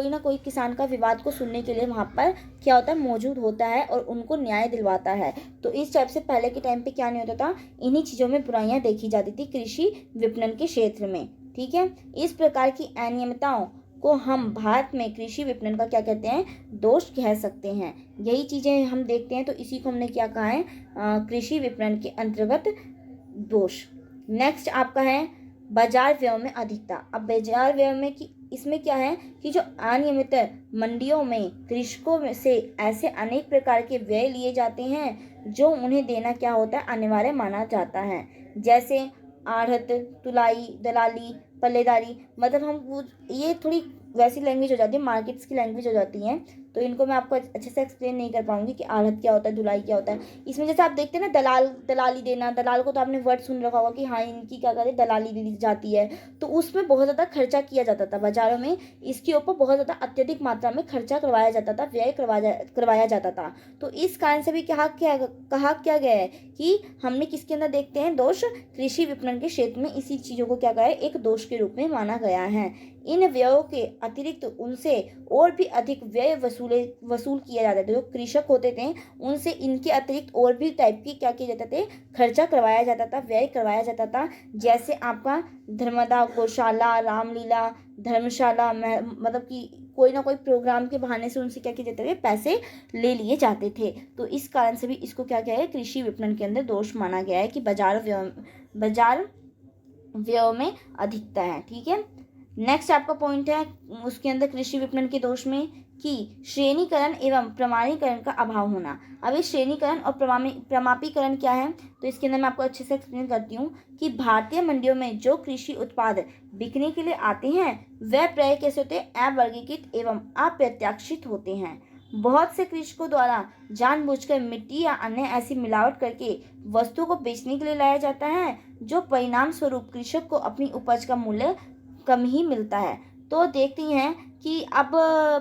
S1: ना कोई किसान का विवाद को सुनने के लिए वहाँ पर क्या होता है, मौजूद होता है और उनको न्याय दिलवाता है। तो इस टाइप से पहले के टाइम पे क्या नहीं होता था, इन्हीं चीज़ों में बुराइयां देखी जाती थी कृषि विपणन के क्षेत्र में। ठीक है, इस प्रकार की अनियमितताओं को हम भारत में कृषि विपणन का क्या कहते हैं, दोष कह सकते हैं। यही चीज़ें हम देखते हैं, तो इसी को हमने क्या कहा है, कृषि विपणन के अंतर्गत दोष। नेक्स्ट आपका है बाजार व्यय में अधिकता। अब बाजार व्यय में कि इसमें क्या है कि जो अनियमित मंडियों में कृषकों से ऐसे अनेक प्रकार के व्यय लिए जाते हैं जो उन्हें देना क्या होता है, अनिवार्य माना जाता है। जैसे आढ़त, तुलाई, दलाली, पल्लेदारी, मतलब हम ये थोड़ी वैसी लैंग्वेज हो जाती है, मार्केट्स की लैंग्वेज हो जाती है, तो इनको मैं आपको अच्छे से एक्सप्लेन नहीं कर पाऊंगी कि आढ़त क्या होता है, धुलाई क्या होता है। इसमें जैसे आप देखते हैं ना, दलाली देना, दलाल को तो आपने वर्ड सुन रखा होगा कि हाँ इनकी क्या कहते हैं, दलाली दी जाती है। तो उसमें बहुत ज़्यादा खर्चा किया जाता था बाजारों में, इसके ऊपर बहुत ज़्यादा अत्यधिक मात्रा में खर्चा करवाया जाता था, व्यय करवाया जाता था। तो इस कारण से भी कहा क्या गया है कि हमने किसके अंदर देखते हैं दोष, कृषि विपणन के क्षेत्र में इसी चीज़ों को क्या कहा है, एक दोष के रूप में माना गया है। इन व्ययों के अतिरिक्त उनसे और भी अधिक व्यय वसूल किया जाता था। जो कृषक होते थे उनसे इनके अतिरिक्त और भी टाइप की क्या किए जाते थे, खर्चा करवाया जाता था, व्यय करवाया जाता था। जैसे आपका धर्मदा, गौशाला, रामलीला, धर्मशाला, मतलब कि कोई ना कोई प्रोग्राम के बहाने से उनसे क्या किए जाते थे, पैसे ले लिए जाते थे। तो इस कारण से भी इसको क्या किया है, कृषि विपणन के अंदर दोष माना गया है कि बाजार व्यय में अधिकता है। ठीक है, नेक्स्ट आपका पॉइंट है उसके अंदर कृषि विपणन के दोष में कि श्रेणीकरण एवं प्रमाणीकरण का अभाव होना। अब इस श्रेणीकरण और प्रमापीकरण क्या है, तो इसके अंदर मैं आपको अच्छे से एक्सप्लेन करती हूँ कि भारतीय मंडियों में जो कृषि उत्पाद बिकने के लिए आते हैं वह प्राय कैसे होते हैं, अवर्गीकृत एवं अप्रत्याशित होते हैं। बहुत से कृषकों द्वारा जानबूझकर मिट्टी या अन्य ऐसी मिलावट करके वस्तु को बेचने के लिए लाया जाता है, जो परिणाम स्वरूप कृषक को अपनी उपज का मूल्य कम ही मिलता है। तो देखते हैं कि अब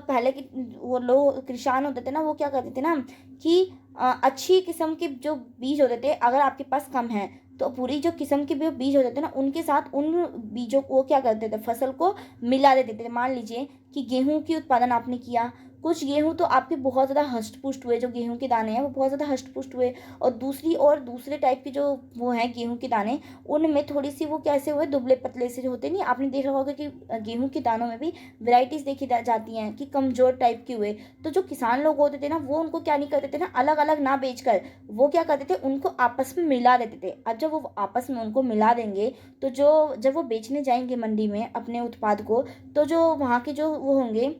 S1: पहले के वो लोग किसान होते थे ना, वो क्या करते थे ना कि अच्छी किस्म के जो बीज होते थे, अगर आपके पास कम है तो पूरी जो किस्म के भी बीज होते थे ना, उनके साथ उन बीजों को क्या करते थे, फसल को मिला देते थे। मान लीजिए कि गेहूं की उत्पादन आपने किया, कुछ गेहूं तो आपके बहुत ज़्यादा हष्ट पुष्ट हुए, जो गेहूं के दाने हैं वो बहुत ज़्यादा हष्ट पुष्ट हुए, और दूसरे टाइप के जो वो हैं गेहूं के दाने, उनमें थोड़ी सी वो कैसे हुए, दुबले पतले से जो होते नहीं, आपने देखा होगा कि गेहूं के दानों में भी वैरायटीज़ देखी जाती हैं कि कमज़ोर टाइप के हुए। तो जो किसान लोग होते थे ना, वो उनको क्या नहीं करते थे ना, अलग अलग ना बेचकर वो क्या करते थे, उनको आपस में मिला देते थे। अब जब वो आपस में उनको मिला देंगे तो जब वो बेचने जाएंगे मंडी में अपने उत्पाद को, तो जो वहाँ के जो वो होंगे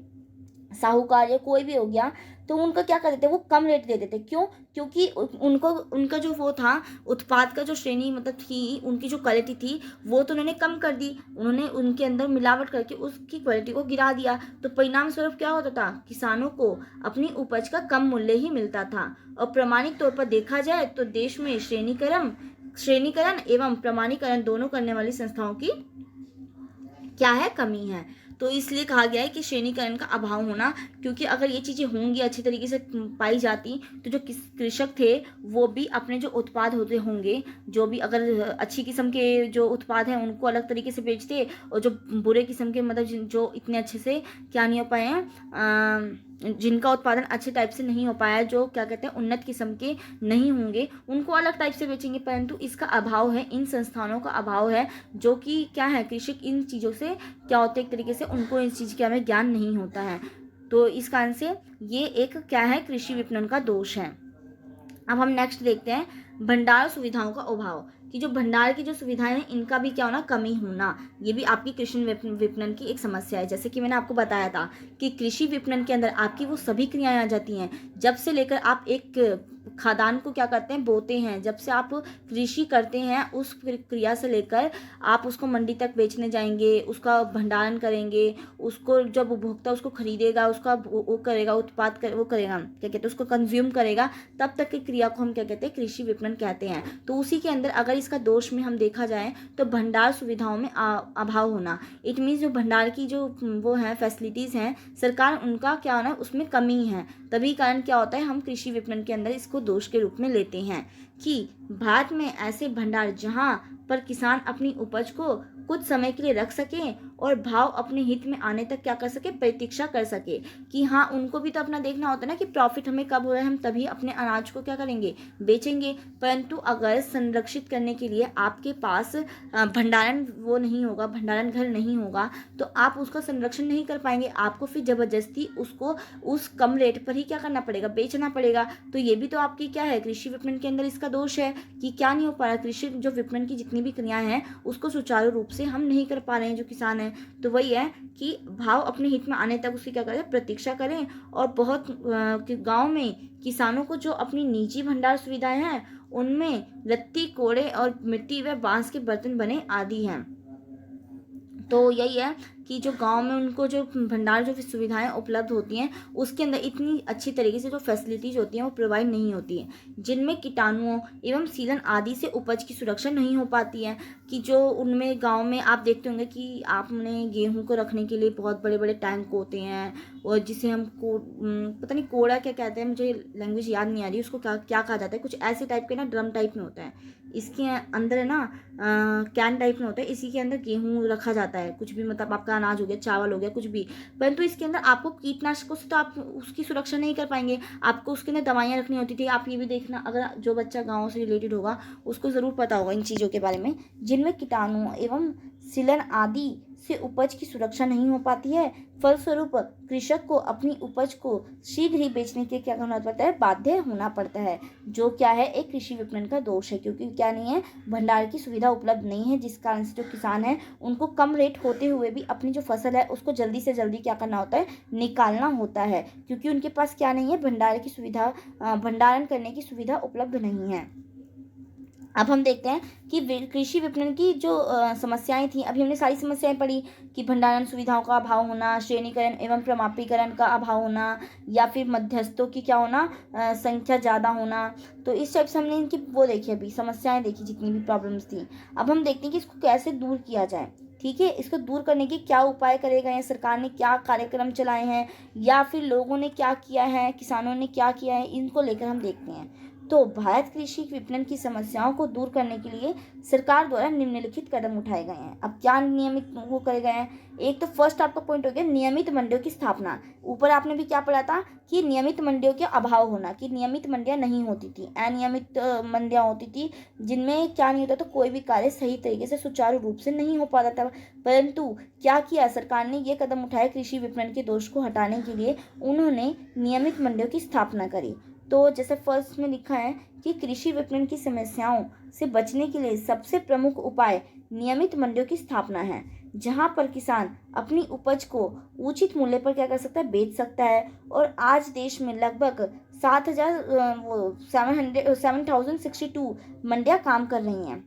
S1: साहूकार या कोई भी हो गया, तो उनका क्या करते थे, वो कम रेट देते थे। क्यों? क्योंकि उनका जो वो था, उत्पाद का जो श्रेणी मतलब थी, उनकी जो क्वालिटी थी वो तो उन्होंने कम कर दी, उन्होंने उनके अंदर मिलावट करके उसकी क्वालिटी को गिरा दिया। तो परिणाम स्वरूप क्या होता था, किसानों को अपनी उपज का कम मूल्य ही मिलता था। और प्रमाणिक तौर पर देखा जाए तो देश में श्रेणीकरण एवं प्रमाणीकरण दोनों करने वाली संस्थाओं की क्या है, कमी है। तो इसलिए कहा गया है कि श्रेणीकरण का अभाव होना, क्योंकि अगर ये चीज़ें होंगी, अच्छी तरीके से पाई जाती, तो जो कृषक थे वो भी अपने जो उत्पाद होते होंगे, जो भी अगर अच्छी किस्म के जो उत्पाद हैं उनको अलग तरीके से बेचते, और जो बुरे किस्म के मतलब जो इतने अच्छे से क्या नहीं हो पाए हैं, जिनका उत्पादन अच्छे टाइप से नहीं हो पाया, जो क्या कहते हैं उन्नत किस्म के नहीं होंगे, उनको अलग टाइप से बेचेंगे। परंतु इसका अभाव है, इन संस्थानों का अभाव है, जो कि क्या है, कृषक इन चीज़ों से क्या होता है, एक तरीके से उनको इस चीज़ का हमें ज्ञान नहीं होता है। तो इस कारण से ये एक क्या है, कृषि विपणन का दोष है। अब हम नेक्स्ट देखते हैं भंडार सुविधाओं का अभाव, कि जो भंडार की जो सुविधाएं हैं इनका भी क्या होना, कमी होना, ये भी आपकी कृषि विपणन की एक समस्या है। जैसे कि मैंने आपको बताया था कि कृषि विपणन के अंदर आपकी वो सभी क्रियाएं आ जाती हैं, जब से लेकर आप एक खादान को क्या करते हैं, बोते हैं, जब से आप कृषि करते हैं उस क्रिया से लेकर आप उसको मंडी तक बेचने जाएंगे, उसका भंडारण करेंगे, उसको जब उपभोक्ता उसको खरीदेगा, उसका वो करेगा, वो करेगा, क्या कहते हैं, उसको कंज्यूम करेगा, तब तक की क्रिया को हम क्या कहते हैं, कृषि विपणन कहते हैं। तो उसी के अंदर अगर इसका दोष में हम देखा जाए तो भंडार सुविधाओं में अभाव होना, इट मीन्स जो भंडार की जो वो है फैसिलिटीज़ हैं, सरकार उनका क्या होना, उसमें कमी है, तभी कारण क्या होता है, हम कृषि विपणन के अंदर इसको दोष के रूप में लेते हैं। कि भारत में ऐसे भंडार जहां पर किसान अपनी उपज को कुछ समय के लिए रख सकें और भाव अपने हित में आने तक क्या कर सके, प्रतीक्षा कर सके। कि हाँ, उनको भी तो अपना देखना होता है ना कि प्रॉफिट हमें कब हो रहा है, हम तभी अपने अनाज को क्या करेंगे, बेचेंगे। परंतु अगर संरक्षित करने के लिए आपके पास भंडारण वो नहीं होगा, भंडारण घर नहीं होगा, तो आप उसका संरक्षण नहीं कर पाएंगे। आपको फिर जबरदस्ती उसको उस कम रेट पर ही क्या करना पड़ेगा, बेचना पड़ेगा। तो ये भी तो आपकी क्या है, कृषि विपणन के अंदर इसका दोष है कि क्या नहीं हो पा रहा, कृषि जो विपणन की जितनी भी क्रियाएं हैं उसको सुचारू रूप से हम नहीं कर पा रहे हैं जो किसान है। तो वही है कि भाव अपने हित में आने तक उसकी क्या करें, प्रतीक्षा करें। और बहुत गांव में किसानों को जो अपनी निजी भंडार सुविधाएं हैं उनमें रत्ती, कोड़े और मिट्टी व बांस के बर्तन बने आदि हैं। तो यही है कि जो गांव में उनको जो भंडार जो सुविधाएं उपलब्ध होती हैं उसके अंदर इतनी अच्छी तरीके से जो फैसिलिटीज होती हैं वो प्रोवाइड नहीं होती हैं, जिनमें कीटाणुओं एवं सीलन आदि से उपज की सुरक्षा नहीं हो पाती है। कि जो उनमें गांव में आप देखते होंगे कि आपने गेहूं को रखने के लिए बहुत बड़े बड़े टैंक होते हैं, और जिसे हम पता नहीं कोड़ा क्या कहते हैं, मुझे लैंग्वेज याद नहीं आ रही उसको क्या कहा जाता है, कुछ ऐसे टाइप के ना ड्रम टाइप में होता है। इसके अंदर है ना कैन टाइप में होता है, इसी के अंदर गेहूं रखा जाता है, कुछ भी मतलब आपका अनाज हो गया, चावल हो गया, कुछ भी। परंतु इसके अंदर आपको कीटनाशकों से तो आप उसकी सुरक्षा नहीं कर पाएंगे, आपको उसके अंदर दवाइयाँ रखनी होती थी। आप ये भी देखना, अगर जो बच्चा गाँव से रिलेटेड होगा उसको ज़रूर पता होगा इन चीज़ों के बारे में, जिनमें कीटाणु एवं सीलन आदि से उपज की सुरक्षा नहीं हो पाती है। फलस्वरूप कृषक को अपनी उपज को शीघ्र ही बेचने के क्या करना पड़ता है, बाध्य होना पड़ता है, जो क्या है एक कृषि विपणन का दोष है। क्योंकि क्या नहीं है, भंडार की सुविधा उपलब्ध नहीं है, जिस कारण से जो किसान है उनको कम रेट होते हुए भी अपनी जो फसल है उसको जल्दी से जल्दी क्या करना होता है, निकालना होता है, क्योंकि उनके पास क्या नहीं है, भंडार की सुविधा, भंडारण करने की सुविधा उपलब्ध नहीं है। अब हम देखते हैं कि कृषि विपणन की जो समस्याएं थी, अभी हमने सारी समस्याएं पढ़ी कि भंडारण सुविधाओं का अभाव होना, श्रेणीकरण एवं प्रमापीकरण का अभाव होना, या फिर मध्यस्थों की क्या होना, संख्या ज़्यादा होना। तो इस टाइप से हमने इनकी वो देखी, अभी समस्याएं देखी, जितनी भी प्रॉब्लम्स थी। अब हम देखते हैं कि इसको कैसे दूर किया जाए। ठीक है, इसको दूर करने के क्या उपाय करे गए हैं, सरकार ने क्या कार्यक्रम चलाए हैं, या फिर लोगों ने क्या किया है, किसानों ने क्या किया है, इनको लेकर हम देखते हैं। तो भारत कृषि विपणन की समस्याओं को दूर करने के लिए सरकार द्वारा निम्नलिखित कदम उठाए गए हैं। अब क्या नियमित वो करे गए हैं, एक तो फर्स्ट आपका पॉइंट हो गया नियमित मंडियों की स्थापना। ऊपर आपने भी क्या पढ़ा था कि नियमित मंडियों के अभाव होना, कि नियमित मंडियां नहीं होती थी, अनियमित मंडियां होती थी, जिनमें क्या नहीं होता था, कोई भी कार्य सही तरीके से सुचारू रूप से नहीं हो पाता था। परंतु क्या किया सरकार ने, ये कदम उठाया कृषि विपणन के दोष को हटाने के लिए उन्होंने नियमित मंडियों की स्थापना करी। तो जैसे फर्स्ट में लिखा है कि कृषि विपणन की समस्याओं से बचने के लिए सबसे प्रमुख उपाय नियमित मंडियों की स्थापना है, जहां पर किसान अपनी उपज को उचित मूल्य पर क्या कर सकता है, बेच सकता है। और आज देश में लगभग 7,762 मंडियां काम कर रही हैं।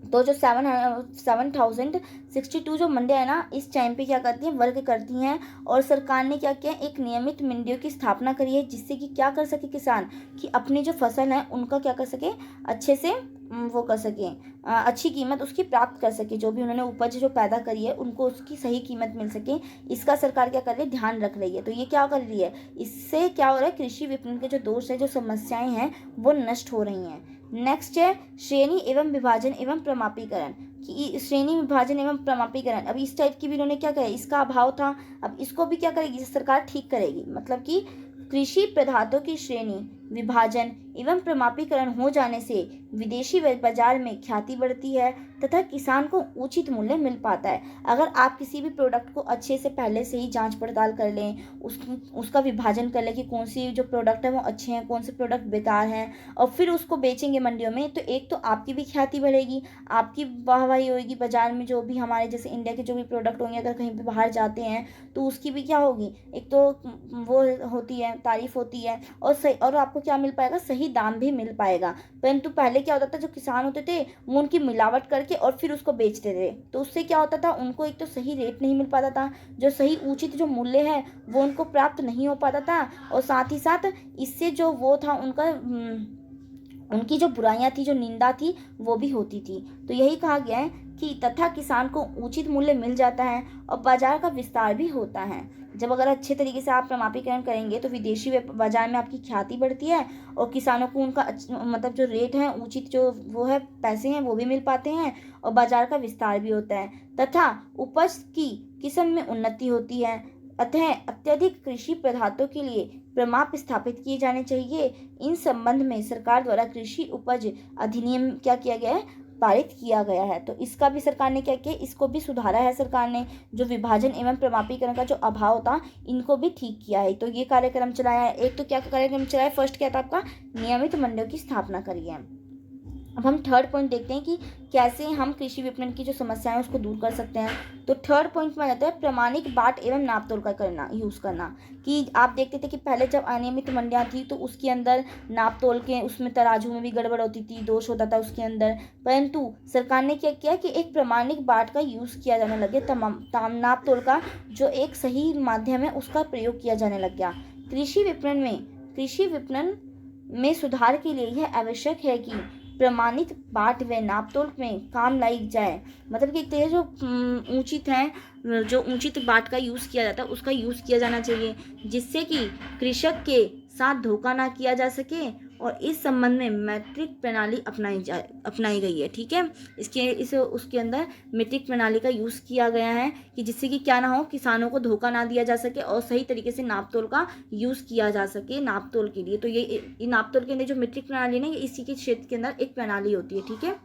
S1: तो जो 7,762 जो मंडियां है ना, इस टाइम पे क्या करती हैं, वर्क करती हैं। और सरकार ने क्या किया, एक नियमित मंडियों की स्थापना करी है, जिससे कि क्या कर सके किसान, कि अपनी जो फसल है उनका क्या कर सके, अच्छे से वो कर सके, अच्छी कीमत उसकी प्राप्त कर सके, जो भी उन्होंने उपज जो पैदा करी है उनको उसकी सही कीमत मिल सके। इसका सरकार क्या कर रही है, ध्यान रख रही है। तो ये क्या कर रही है, इससे क्या हो रहा है, कृषि विपणन के जो दोष है, जो समस्याएं हैं वो नष्ट हो रही हैं। नेक्स्ट है श्रेणी एवं विभाजन एवं प्रमापीकरण, कि श्रेणी विभाजन एवं प्रमापीकरण, अब इस टाइप की भी उन्होंने क्या कहा, इसका अभाव था। अब इसको भी क्या करेगी सरकार, ठीक करेगी। मतलब कि कृषि पदार्थों की श्रेणी विभाजन एवं प्रमापीकरण हो जाने से विदेशी बाजार में ख्याति बढ़ती है तथा किसान को उचित मूल्य मिल पाता है। अगर आप किसी भी प्रोडक्ट को अच्छे से पहले से ही जांच पड़ताल कर लें, उसका विभाजन कर लें कि कौन सी जो प्रोडक्ट है वो अच्छे हैं, कौन से प्रोडक्ट बेकार हैं, और फिर उसको बेचेंगे मंडियों में, तो एक तो आपकी भी ख्याति बढ़ेगी, आपकी वाहवाही होगी बाजार में। जो भी हमारे जैसे इंडिया के जो भी प्रोडक्ट होंगे, अगर कहीं पर बाहर जाते हैं तो उसकी भी क्या होगी, एक तो वो होती है, तारीफ होती है, और सही, और आपको क्या मिल पाएगा, सही दाम भी मिल पाएगा। परंतु पहले क्या होता था, जो किसान होते थे वो उनकी मिलावट करके और फिर उसको बेचते थे, तो उससे क्या होता था, उनको एक तो सही रेट नहीं मिल पाता था, जो सही उचित जो मूल्य है वो उनको प्राप्त नहीं हो पाता था, और साथ ही साथ इससे जो वो था उनका उनकी जो बुराइयां थी, जो निंदा थी, वो भी होती थी। तो यही कहा गया है कि तथा किसान को उचित मूल्य मिल जाता है और बाजार का विस्तार भी होता है। जब अगर अच्छे तरीके से आप प्रमाणीकरण करेंगे तो विदेशी बाजार में आपकी ख्याति बढ़ती है और किसानों को उनका मतलब जो रेट है उचित जो वो है पैसे हैं वो भी मिल पाते हैं और बाजार का विस्तार भी होता है तथा उपज की किस्म में उन्नति होती है। अतः अत्यधिक कृषि पदार्थों के लिए प्रमाप स्थापित किए जाने चाहिए। इन संबंध में सरकार द्वारा कृषि उपज अधिनियम क्या किया गया है, पारित किया गया है। तो इसका भी सरकार ने क्या किया, इसको भी सुधारा है सरकार ने। जो विभाजन एवं प्रमापीकरण का जो अभाव था इनको भी ठीक किया है। तो ये कार्यक्रम चलाया है। एक तो क्या कार्यक्रम चलाया, फर्स्ट क्या था आपका, नियमित मंडियों की स्थापना करी है। अब हम थर्ड पॉइंट देखते हैं कि कैसे हम कृषि विपणन की जो समस्याएं हैं उसको दूर कर सकते हैं। तो थर्ड पॉइंट में आ जाता है प्रमाणिक बाट एवं नाप तोल का यूज़ करना। कि आप देखते थे कि पहले जब अनियमित मंडियां थी तो उसके अंदर नाप तोल के उसमें तराजू में भी गड़बड़ होती थी, दोष होता था उसके अंदर। परंतु सरकार ने क्या किया कि एक प्रमाणिक बाट का यूज़ किया जाने लगे, तमाम नाप तोल का जो एक सही माध्यम है उसका प्रयोग किया जाने लग गया। कृषि विपणन में सुधार के लिए यह आवश्यक है कि प्रमाणित बाट व नापतोल में काम लाई जाए। मतलब कि तेज जो उचित बाट का यूज़ किया जाता है उसका यूज़ किया जाना चाहिए, जिससे कि कृषक के साथ धोखा ना किया जा सके। और इस संबंध में मीट्रिक प्रणाली अपनाई गई है। ठीक है, उसके अंदर मीट्रिक प्रणाली का यूज़ किया गया है कि जिससे कि क्या ना हो, किसानों को धोखा ना दिया जा सके और सही तरीके से नापतोल का यूज़ किया जा सके नापतोल के लिए। तो ये नापतोल के अंदर जो मीट्रिक प्रणाली है ये इसी के क्षेत्र के अंदर एक प्रणाली होती है। ठीक है,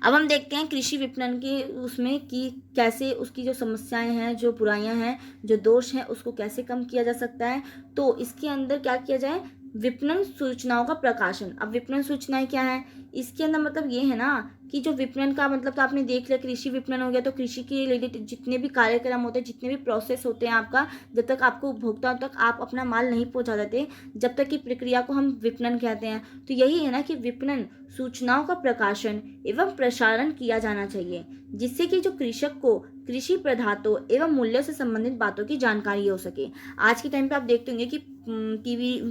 S1: अब हम देखते हैं कृषि विपणन के उसमें कि कैसे उसकी जो समस्याएं हैं, जो बुराइयां हैं, जो दोष हैं, उसको कैसे कम किया जा सकता है। तो इसके अंदर क्या किया जाए, विपणन सूचनाओं का प्रकाशन। अब विपणन सूचनाएं क्या है, इसके अंदर मतलब ये है ना कि जो विपणन का मतलब तो आपने देख लिया, कृषि विपणन हो गया तो कृषि के रिलेटेड जितने भी कार्यक्रम होते हैं, जितने भी प्रोसेस होते हैं आपका, जब तक आपको उपभोक्ताओं तक आप अपना माल नहीं पहुंचा देते, जब तक की प्रक्रिया को हम विपणन कहते हैं। तो यही है ना कि विपणन सूचनाओं का प्रकाशन एवं प्रसारण किया जाना चाहिए, जिससे कि जो कृषक को कृषि पदार्थों एवं मूल्यों से संबंधित बातों की जानकारी हो सके। आज के टाइम पे आप देखते होंगे कि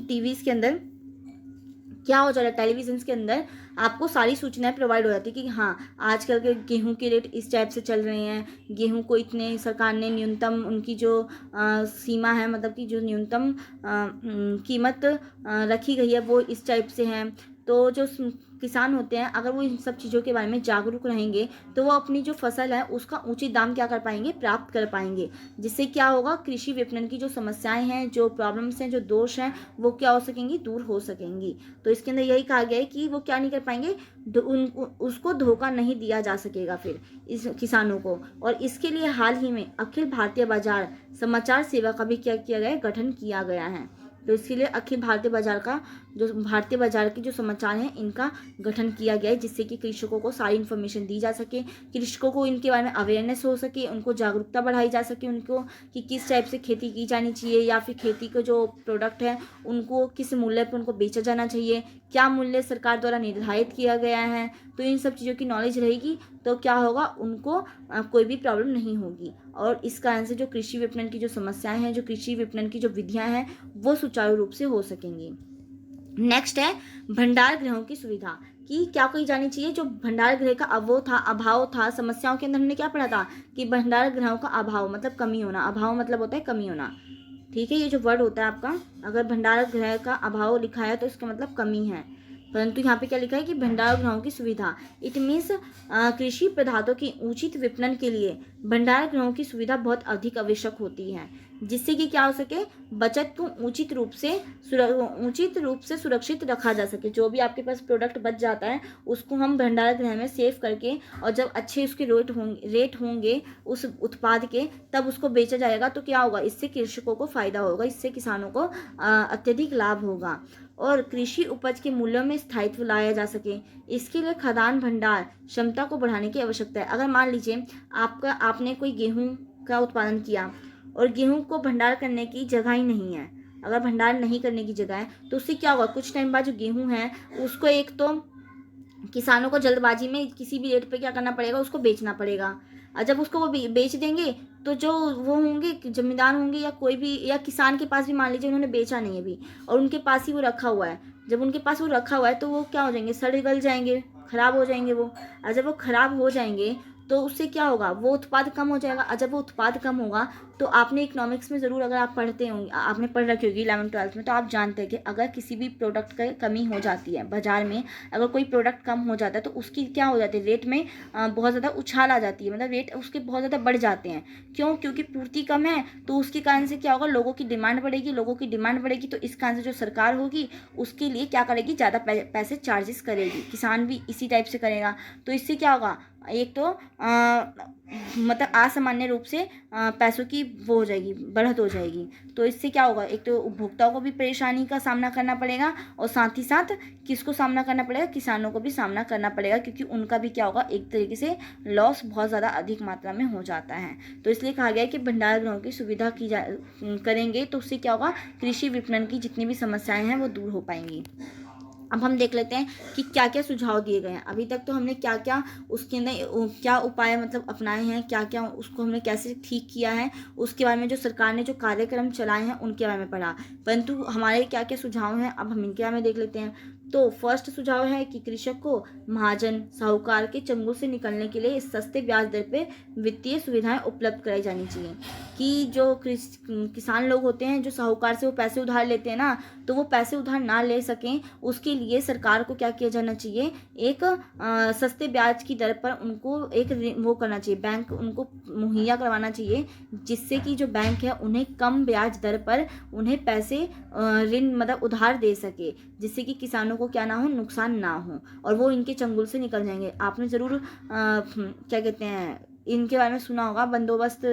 S1: टीवी के अंदर क्या हो जा रहा है, टेलीविजन के अंदर आपको सारी सूचनाएं प्रोवाइड हो जाती है कि हाँ आजकल के गेहूं के रेट इस टाइप से चल रहे हैं, गेहूं को इतने सरकार ने न्यूनतम उनकी जो सीमा है, मतलब कि जो न्यूनतम कीमत रखी गई है वो इस टाइप से है। तो जो किसान होते हैं अगर वो इन सब चीज़ों के बारे में जागरूक रहेंगे तो वो अपनी जो फसल है उसका उचित दाम क्या कर पाएंगे, प्राप्त कर पाएंगे, जिससे क्या होगा, कृषि विपणन की जो समस्याएं हैं, जो प्रॉब्लम्स हैं, जो दोष हैं, वो क्या हो सकेंगी, दूर हो सकेंगी। तो इसके अंदर यही कहा गया है कि वो क्या नहीं कर पाएंगे, उसको धोखा नहीं दिया जा सकेगा फिर इस किसानों को। और इसके लिए हाल ही में अखिल भारतीय बाजार समाचार सेवा का भी क्या किया गया है, गठन किया गया है। तो इसके लिए अखिल भारतीय बाजार के जो समाचार हैं इनका गठन किया गया है, जिससे कि कृषकों को सारी इन्फॉर्मेशन दी जा सके, कृषकों को इनके बारे में अवेयरनेस हो सके, उनको जागरूकता बढ़ाई जा सके, उनको कि किस टाइप से खेती की जानी चाहिए, या फिर खेती के जो प्रोडक्ट है उनको किस मूल्य पर उनको बेचा जाना चाहिए, क्या मूल्य सरकार द्वारा निर्धारित किया गया है। तो इन सब चीज़ों की नॉलेज रहेगी तो क्या होगा, उनको कोई भी प्रॉब्लम नहीं होगी। और इस कारण से जो कृषि विपणन की जो समस्याएं हैं, जो कृषि विपणन की जो विधियां हैं वो सुचारू रूप से हो सकेंगी। नेक्स्ट है भंडार गृहों की सुविधा, कि क्या कोई जानी चाहिए, जो भंडार गृह का अभाव था समस्याओं के अंदर हमने क्या पढ़ा था कि भंडार गृहों का अभाव मतलब कमी होना, अभाव मतलब होता है कमी होना। ठीक है, ये जो वर्ड होता है आपका, अगर भंडार गृह का अभाव लिखा है तो इसका मतलब कमी है, परंतु यहाँ पे क्या लिखा है कि भंडार गृहों की सुविधा, इट मीन्स कृषि पदार्थों की उचित विपणन के लिए भंडार गृहों की सुविधा बहुत अधिक आवश्यक होती है, जिससे कि क्या हो सके, बचत को उचित रूप से सुरक्षित रखा जा सके। जो भी आपके पास प्रोडक्ट बच जाता है उसको हम भंडार गृह में सेव करके, और जब अच्छे उसके रेट होंगे उस उत्पाद के, तब उसको बेचा जाएगा। तो क्या होगा, इससे कृषकों को फायदा होगा, इससे किसानों को अत्यधिक लाभ होगा और कृषि उपज के मूल्यों में स्थायित्व लाया जा सके। इसके लिए खदान भंडार क्षमता को बढ़ाने की आवश्यकता है। अगर मान लीजिए आपने कोई गेहूं का उत्पादन किया और गेहूं को भंडार करने की जगह ही नहीं है, अगर भंडार नहीं करने की जगह है तो उससे क्या होगा, कुछ टाइम बाद जो गेहूं है उसको एक तो किसानों को जल्दबाजी में किसी भी रेट पे क्या करना पड़ेगा, उसको बेचना पड़ेगा। और जब उसको वो बेच देंगे तो जो वो होंगे जमींदार होंगे या कोई भी, या किसान के पास भी मान लीजिए उन्होंने बेचा नहीं अभी और उनके पास ही वो रखा हुआ है, जब उनके पास वो रखा हुआ है तो वो क्या हो जाएंगे, सड़ गल जाएंगे, खराब हो जाएंगे वो। और जब वो खराब हो जाएंगे तो उससे क्या होगा, वो उत्पाद कम हो जाएगा। और जब वो उत्पाद कम होगा तो आपने इकोनॉमिक्स में ज़रूर, अगर आप पढ़ते होंगे, आपने पढ़ रखी होगी 11th-12th में, तो आप जानते हैं कि अगर किसी भी प्रोडक्ट की कमी हो जाती है बाजार में, अगर कोई प्रोडक्ट कम हो जाता है तो उसकी क्या हो जाती है, रेट में बहुत ज़्यादा उछाल आ जाती है, मतलब रेट उसके बहुत ज़्यादा बढ़ जाते हैं। क्यों? क्योंकि पूर्ति कम है, तो उसके कारण से क्या होगा, लोगों की डिमांड बढ़ेगी, लोगों की डिमांड बढ़ेगी तो इस कारण से जो सरकार होगी उसके लिए क्या करेगी, ज़्यादा पैसे चार्जेस करेगी, किसान भी इसी टाइप से करेगा। तो इससे क्या होगा, एक तो मतलब असामान्य रूप से पैसों की वो हो जाएगी, बढ़त हो जाएगी। तो इससे क्या होगा, एक तो उपभोक्ताओं को भी परेशानी का सामना करना पड़ेगा और साथ ही साथ किसको सामना करना पड़ेगा, किसानों को भी सामना करना पड़ेगा, क्योंकि उनका भी क्या होगा, एक तरीके से लॉस बहुत ज़्यादा अधिक मात्रा में हो जाता है। तो इसलिए कहा गया है कि भंडार गृहों की सुविधा करेंगे तो उससे क्या होगा, कृषि विपणन की जितनी भी समस्याएं हैं वो दूर हो पाएंगी। अब हम देख लेते हैं कि क्या क्या सुझाव दिए गए हैं। अभी तक तो हमने क्या क्या उसके अंदर क्या उपाय मतलब अपनाए हैं, क्या क्या उसको हमने कैसे ठीक किया है, उसके बारे में जो सरकार ने जो कार्यक्रम चलाए हैं उनके बारे में पढ़ा। परंतु हमारे क्या क्या सुझाव हैं, अब हम इनके बारे में देख लेते हैं। तो फर्स्ट सुझाव है कि कृषक को महाजन साहूकार के चंगुल से निकलने के लिए सस्ते ब्याज दर पे वित्तीय सुविधाएं उपलब्ध कराई जानी चाहिए। कि जो किसान लोग होते हैं, जो साहूकार से वो पैसे उधार लेते हैं ना, तो वो पैसे उधार ना ले सकें उसके लिए सरकार को क्या किया जाना चाहिए, एक सस्ते ब्याज की दर पर उनको एक वो करना चाहिए, बैंक उनको मुहैया करवाना चाहिए, जिससे कि जो बैंक है उन्हें कम ब्याज दर पर उन्हें पैसे ऋण मतलब उधार दे सके, जिससे कि किसानों को क्या ना हो, नुकसान ना हो और वो इनके चंगुल से निकल जाएंगे। आपने ज़रूर क्या कहते हैं, इनके बारे में सुना होगा, बंदोबस्त,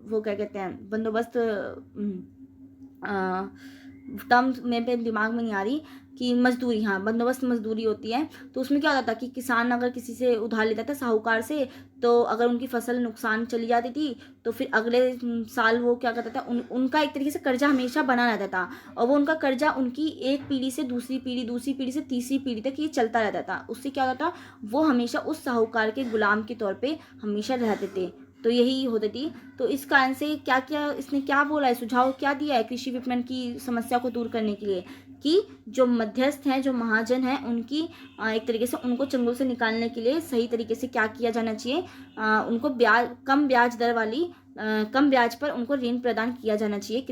S1: वो क्या कहते हैं, बंदोबस्त, टर्म मेरे दिमाग में नहीं आ रही, कि मजदूरी, हाँ, बंदोबस्त मजदूरी होती है। तो उसमें क्या होता था कि किसान अगर किसी से उधार लेता था साहूकार से, तो अगर उनकी फसल नुकसान चली जाती थी तो फिर अगले साल वो क्या करता था, उनका एक तरीके से कर्जा हमेशा बना रहता था और वो उनका कर्जा उनकी एक पीढ़ी से दूसरी पीढ़ी से तीसरी पीढ़ी तक ये चलता रहता था। उससे क्या होता था, वो हमेशा उस साहूकार के गुलाम के तौर पर हमेशा रहते थे। तो यही होती थी। तो इस कारण से क्या क्या इसने क्या बोला है, सुझाव क्या दिया है कृषि विपणन की समस्या को दूर करने के लिए, कि जो मध्यस्थ हैं, जो महाजन हैं, उनकी एक तरीके से उनको चंगुल से निकालने के लिए सही तरीके से क्या किया जाना चाहिए, उनको कम ब्याज दर वाली कम ब्याज पर उनको ऋण प्रदान किया जाना चाहिए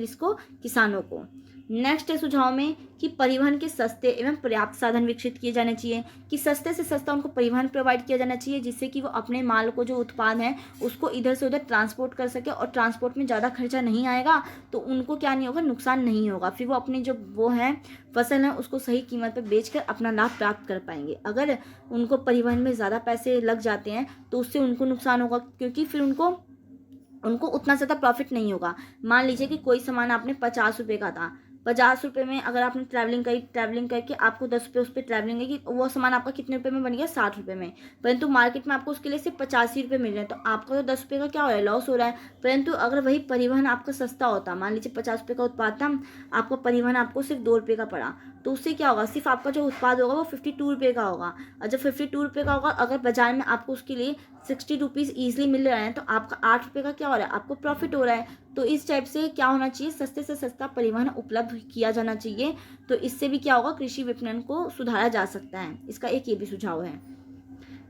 S1: किसानों को। नेक्स्ट है सुझाव में कि परिवहन के सस्ते एवं पर्याप्त साधन विकसित किए जाने चाहिए, कि सस्ते से सस्ता उनको परिवहन प्रोवाइड किया जाना चाहिए, जिससे कि वो अपने माल को, जो उत्पाद है उसको इधर से उधर ट्रांसपोर्ट कर सके और ट्रांसपोर्ट में ज़्यादा खर्चा नहीं आएगा तो उनको क्या नहीं होगा, नुकसान नहीं होगा, फिर वो अपनी जो वो है फसल है उसको सही कीमत पर बेचकर अपना लाभ प्राप्त कर पाएंगे। अगर उनको परिवहन में ज़्यादा पैसे लग जाते हैं तो उससे उनको नुकसान होगा, क्योंकि फिर उनको उतना ज़्यादा प्रॉफिट नहीं होगा। मान लीजिए कि कोई सामान आपने 50 रुपये का था, 50 रुपये में अगर आपने ट्रैवलिंग करके आपको 10 रुपये उस पर ट्रैवलिंग है, कि वो सामान आपका कितने रुपये में बन गया, 60 रुपये में, परंतु मार्केट में आपको उसके लिए सिर्फ 85 रुपये मिल रहे हैं, तो आपका तो 10 रुपये का क्या हो रहा है, लॉस हो रहा है। परंतु अगर वही परिवहन आपका सस्ता होता, मान लीजिए 50 रुपये का उत्पाद था, आपका परिवहन आपको सिर्फ 2 रुपये का पड़ा, तो उससे क्या होगा, सिर्फ आपका जो उत्पाद होगा वो 52 रुपये का होगा। और जब 52 रुपये का होगा, अगर बाजार में आपको उसके लिए 60 रुपीज़ ईजिली मिल रहे हैं, तो आपका 8 रुपये का क्या हो रहा है, आपको प्रॉफिट हो रहा है। तो इस टाइप से क्या होना चाहिए, सस्ते से सस्ता परिवहन उपलब्ध किया जाना चाहिए। तो इससे भी क्या होगा, कृषि विपणन को सुधारा जा सकता है। इसका एक ये भी सुझाव है।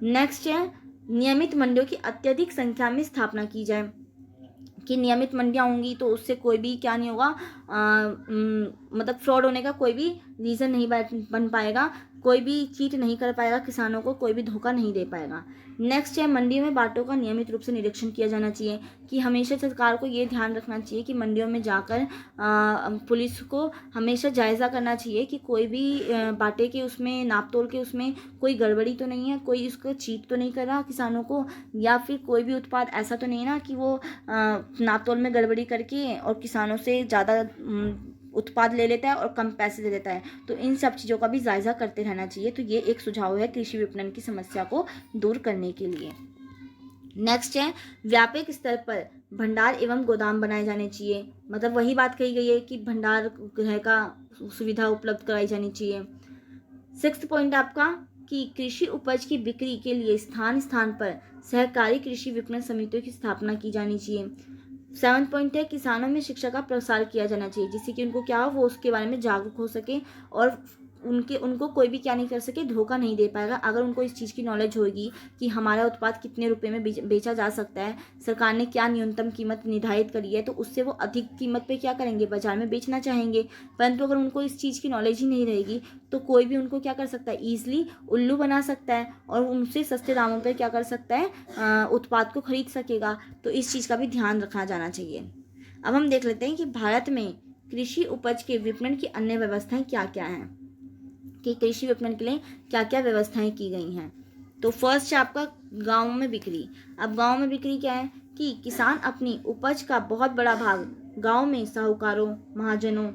S1: नेक्स्ट है नियमित मंडियों की अत्यधिक संख्या में स्थापना की जाए, कि नियमित मंडियाँ होंगी तो उससे कोई भी क्या नहीं होगा, मतलब फ्रॉड होने का कोई भी रीज़न नहीं बन पाएगा, कोई भी चीट नहीं कर पाएगा, किसानों को कोई भी धोखा नहीं दे पाएगा। नेक्स्ट है मंडियों में बाटों का नियमित रूप से निरीक्षण किया जाना चाहिए, कि हमेशा सरकार को ये ध्यान रखना चाहिए कि मंडियों में जाकर पुलिस को हमेशा जायज़ा करना चाहिए कि कोई भी बाटे के उसमें नाप तोल के उसमें कोई गड़बड़ी तो नहीं है, कोई उसको चीट तो नहीं कर रहा किसानों को, या फिर कोई भी उत्पाद ऐसा तो नहीं है ना कि वो नाप तोल में गड़बड़ी करके और किसानों से ज़्यादा उत्पाद ले लेता है और कम पैसे दे देता है। तो इन सब चीज़ों का भी जायज़ा करते रहना चाहिए। तो ये एक सुझाव है कृषि विपणन की समस्या को दूर करने के लिए। नेक्स्ट है व्यापक स्तर पर भंडार एवं गोदाम बनाए जाने चाहिए, मतलब वही बात कही गई है कि भंडार गृह का सुविधा उपलब्ध कराई जानी चाहिए। 6th पॉइंट आपका कि कृषि उपज की बिक्री के लिए स्थान स्थान पर सहकारी कृषि विपणन समितियों की स्थापना की जानी चाहिए। 7th पॉइंट है किसानों में शिक्षा का प्रसार किया जाना चाहिए, जिससे कि उनको क्या हो, वो उसके बारे में जागरूक हो सके और उनको कोई भी क्या नहीं कर सके, धोखा नहीं दे पाएगा। अगर उनको इस चीज़ की नॉलेज होगी कि हमारा उत्पाद कितने रुपए में बेचा जा सकता है, सरकार ने क्या न्यूनतम कीमत निर्धारित करी है, तो उससे वो अधिक कीमत पे क्या करेंगे, बाजार में बेचना चाहेंगे। परंतु अगर उनको इस चीज़ की नॉलेज ही नहीं रहेगी तो कोई भी उनको क्या कर सकता है, ईजिली उल्लू बना सकता है और उनसे सस्ते दामों पर क्या कर सकता है, उत्पाद को खरीद सकेगा। तो इस चीज़ का भी ध्यान रखा जाना चाहिए। अब हम देख लेते हैं कि भारत में कृषि उपज के विपणन की अन्य व्यवस्थाएं क्या क्या हैं, कि कृषि विपणन के लिए क्या क्या व्यवस्थाएं की गई हैं। तो फर्स्ट है आपका गाँव में बिक्री। अब गाँव में बिक्री क्या है कि किसान अपनी उपज का बहुत बड़ा भाग गाँव में साहूकारों, महाजनों,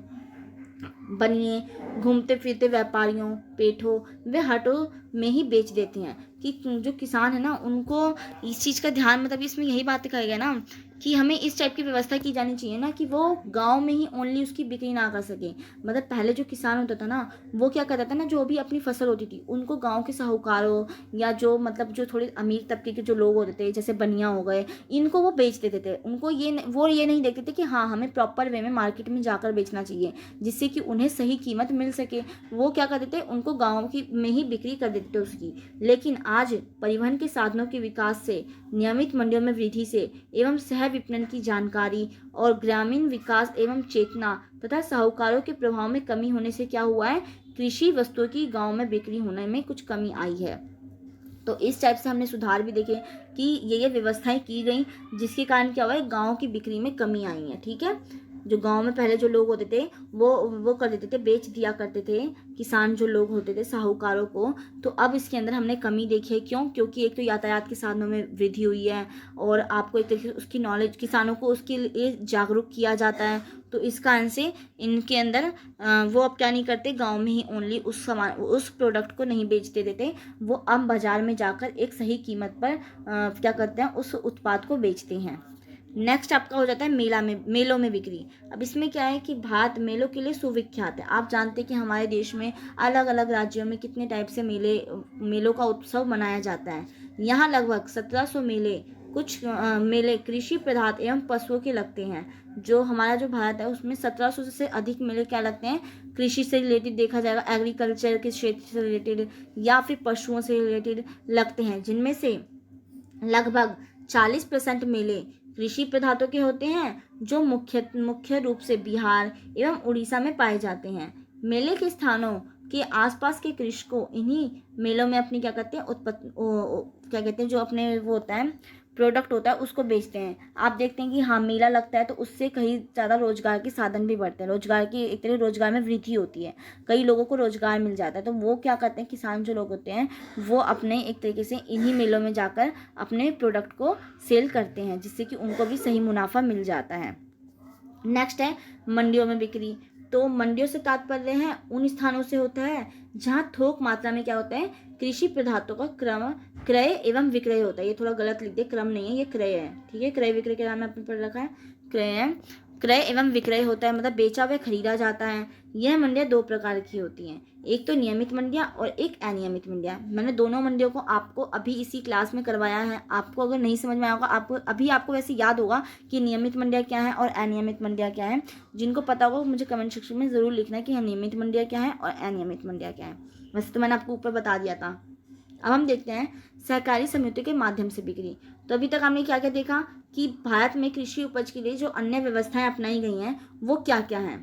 S1: बनिए, घूमते फिरते व्यापारियों, पेठों व हाटों में ही बेच देते हैं। कि जो किसान है ना, उनको इस चीज़ का ध्यान, मतलब इसमें यही बात कही गई ना कि हमें इस टाइप की व्यवस्था की जानी चाहिए ना कि वो गांव में ही ओनली उसकी बिक्री ना कर सके। मतलब पहले जो किसान होता था ना, वो क्या करता था ना, जो भी अपनी फसल होती थी उनको गांव के साहूकारों या जो मतलब जो थोड़े अमीर तबके के जो लोग होते थे, जैसे बनिया हो गए, इनको वो बेच देते थे। उनको वो ये नहीं देखते थे कि हाँ हमें प्रॉपर वे में मार्केट में जाकर बेचना चाहिए जिससे कि उन्हें सही कीमत मिल सके। वो क्या करते थे, उनको गाँव की में ही बिक्री कर देते थे उसकी। लेकिन आज परिवहन के साधनों के विकास से, नियमित मंडियों में वृद्धि से एवं सह विपणन की जानकारी और ग्रामीण विकास एवं चेतना तथा साहूकारों के प्रभाव में कमी होने से क्या हुआ है, कृषि वस्तुओं की गांव में बिक्री होने में कुछ कमी आई है। तो इस टाइप से हमने सुधार भी देखे कि ये व्यवस्थाएं की गई जिसके कारण क्या हुआ है, गांव की बिक्री में कमी आई है। ठीक है, जो गांव में पहले जो लोग होते थे वो कर देते थे, बेच दिया करते थे किसान जो लोग होते थे साहूकारों को। तो अब इसके अंदर हमने कमी देखी है। क्यों? क्योंकि एक तो यातायात के साधनों में वृद्धि हुई है और आपको एक तरीके से उसकी नॉलेज, किसानों को उसके लिए जागरूक किया जाता है। तो इस कारण से इनके अंदर वो अब क्या नहीं करते, गांव में ही ओनली उस सामान, उस प्रोडक्ट को नहीं बेचते देते, वो अब बाजार में जाकर एक सही कीमत पर क्या करते हैं, उस उत्पाद को बेचते हैं। नेक्स्ट आपका हो जाता है मेलों में बिक्री। अब इसमें क्या है कि भारत मेलों के लिए सुविख्यात है। आप जानते हैं कि हमारे देश में अलग अलग राज्यों में कितने टाइप से मेलों का उत्सव मनाया जाता है। यहाँ लगभग 1700 मेले, कुछ मेले कृषि प्रधान एवं पशुओं के लगते हैं। जो हमारा जो भारत है उसमें 1700 से अधिक मेले क्या लगते हैं, कृषि से रिलेटेड देखा जाएगा, एग्रीकल्चर के क्षेत्र से रिलेटेड या फिर पशुओं से रिलेटेड लगते हैं, जिनमें से लगभग 40% मेले कृषि पदार्थों के होते हैं जो मुख्य रूप से बिहार एवं उड़ीसा में पाए जाते हैं। मेले के स्थानों के आसपास के कृषकों इन्हीं मेलों में अपनी क्या करते हैं, क्या कहते हैं, जो अपने वो होता है प्रोडक्ट होता है उसको बेचते हैं। आप देखते हैं कि हाँ मेला लगता है तो उससे कहीं ज़्यादा रोजगार के साधन भी बढ़ते हैं, रोजगार की एक तरह रोजगार में वृद्धि होती है, कई लोगों को रोजगार मिल जाता है। तो वो क्या करते हैं, किसान जो लोग होते हैं वो अपने एक तरीके से इन्हीं मेलों में जाकर अपने प्रोडक्ट को सेल करते हैं जिससे कि उनको भी सही मुनाफा मिल जाता है। नेक्स्ट है मंडियों में बिक्री। तो मंडियों से तात्पर्य है उन स्थानों से होता है जहां थोक मात्रा में क्या होता है, कृषि पदार्थों का क्रय एवं विक्रय होता है। ये थोड़ा गलत लिख दिया, क्रम नहीं है, ये क्रय है। ठीक है, क्रय विक्रय के नाम में आपने पढ़ रखा है, क्रय है, क्रय एवं विक्रय होता है, मतलब बेचा व खरीदा जाता है। यह मंडियां दो प्रकार की होती हैं, एक तो नियमित मंडियां और एक अनियमित मंडियां। मैंने दोनों मंडियों को आपको अभी इसी क्लास में करवाया है। आपको अगर नहीं समझ में आया होगा, आपको वैसे याद होगा कि नियमित मंडियां क्या है और अनियमित मंडियां क्या है। जिनको पता होगा मुझे कमेंट सेक्शन में ज़रूर लिखना है कि नियमित मंडियां क्या है और अनियमित मंडियां क्या है। वैसे तो मैंने आपको ऊपर बता दिया था। अब हम देखते हैं सहकारी समितियों के माध्यम से बिक्री। तो अभी तक हमने क्या क्या देखा कि भारत में कृषि उपज के लिए जो अन्य व्यवस्थाएं अपनाई गई हैं वो क्या क्या हैं।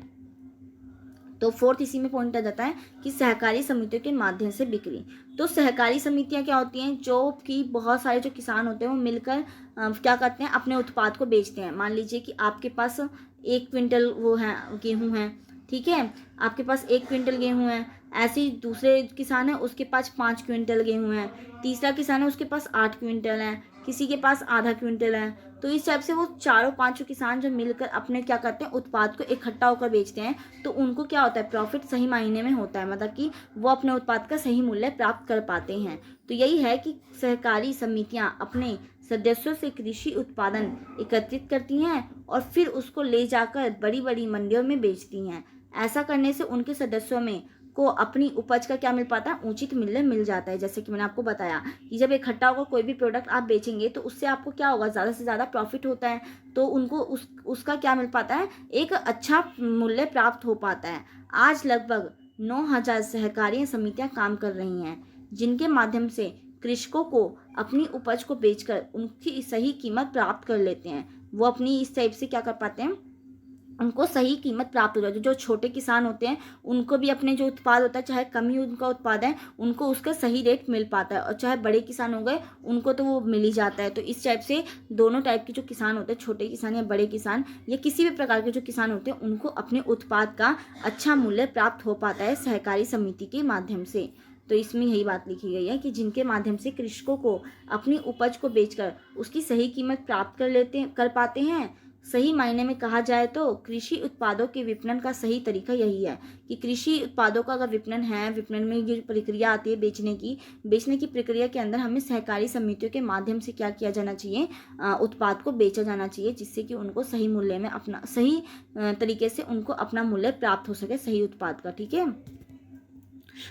S1: तो फोर्थ इसी में पॉइंट आ जाता है कि सहकारी समितियों के माध्यम से बिक्री। तो सहकारी समितियां क्या होती हैं, जो कि बहुत सारे जो किसान होते हैं वो मिलकर क्या करते हैं, अपने उत्पाद को बेचते हैं। मान लीजिए कि आपके पास 1 क्विंटल वो है गेहूं है, ठीक है, आपके पास 1 क्विंटल गेहूं है। ऐसे ही दूसरे किसान है उसके पास 5 क्विंटल गेहूं है, तीसरा किसान है उसके पास 8 क्विंटल है, किसी के पास आधा क्विंटल है। तो इस टाइप से वो चारों पांचों किसान जो मिलकर अपने क्या करते हैं, उत्पाद को इकट्ठा होकर बेचते हैं। तो उनको क्या होता है, प्रॉफिट सही मायने में होता है, मतलब कि वो अपने उत्पाद का सही मूल्य प्राप्त कर पाते हैं। तो यही है कि सहकारी समितियां अपने सदस्यों से कृषि उत्पादन एकत्रित करती हैं और फिर उसको ले जाकर बड़ी बड़ी मंडियों में बेचती हैं। ऐसा करने से उनके सदस्यों में को अपनी उपज का क्या मिल पाता है, उचित मूल्य मिल जाता है। जैसे कि मैंने आपको बताया कि जब इकट्ठा होगा कोई भी प्रोडक्ट आप बेचेंगे तो उससे आपको क्या होगा, ज़्यादा से ज़्यादा प्रॉफिट होता है। तो उनको उसका क्या मिल पाता है, एक अच्छा मूल्य प्राप्त हो पाता है। आज लगभग 9,000 सहकारी समितियां काम कर रही हैं, जिनके माध्यम से कृषकों को अपनी उपज को बेचकर उनकी सही कीमत प्राप्त कर लेते हैं। वो अपनी इस टाइप से क्या कर पाते हैं, उनको सही कीमत प्राप्त हो जाती है। जो छोटे किसान होते हैं उनको भी अपने जो उत्पाद होता है, चाहे कम ही उनका उत्पाद है, उनको उसका सही रेट मिल पाता है, और चाहे बड़े किसान हो गए उनको तो वो मिल ही जाता है। तो इस टाइप से दोनों टाइप के जो किसान होते हैं, छोटे किसान या बड़े किसान या किसी भी प्रकार के जो किसान होते हैं, उनको अपने उत्पाद का अच्छा मूल्य प्राप्त हो पाता है सहकारी समिति के माध्यम से। तो इसमें यही बात लिखी गई है कि जिनके माध्यम से कृषकों को अपनी उपज को बेचकर उसकी सही कीमत प्राप्त कर पाते हैं। सही मायने में कहा जाए तो कृषि उत्पादों के विपणन का सही तरीका यही है कि कृषि उत्पादों का अगर विपणन है, विपणन में जो प्रक्रिया आती है बेचने की प्रक्रिया के अंदर हमें सहकारी समितियों के माध्यम से क्या किया जाना चाहिए, उत्पाद को बेचा जाना चाहिए, जिससे कि उनको सही मूल्य में अपना सही तरीके से उनको अपना मूल्य प्राप्त हो सके सही उत्पाद का। ठीक है,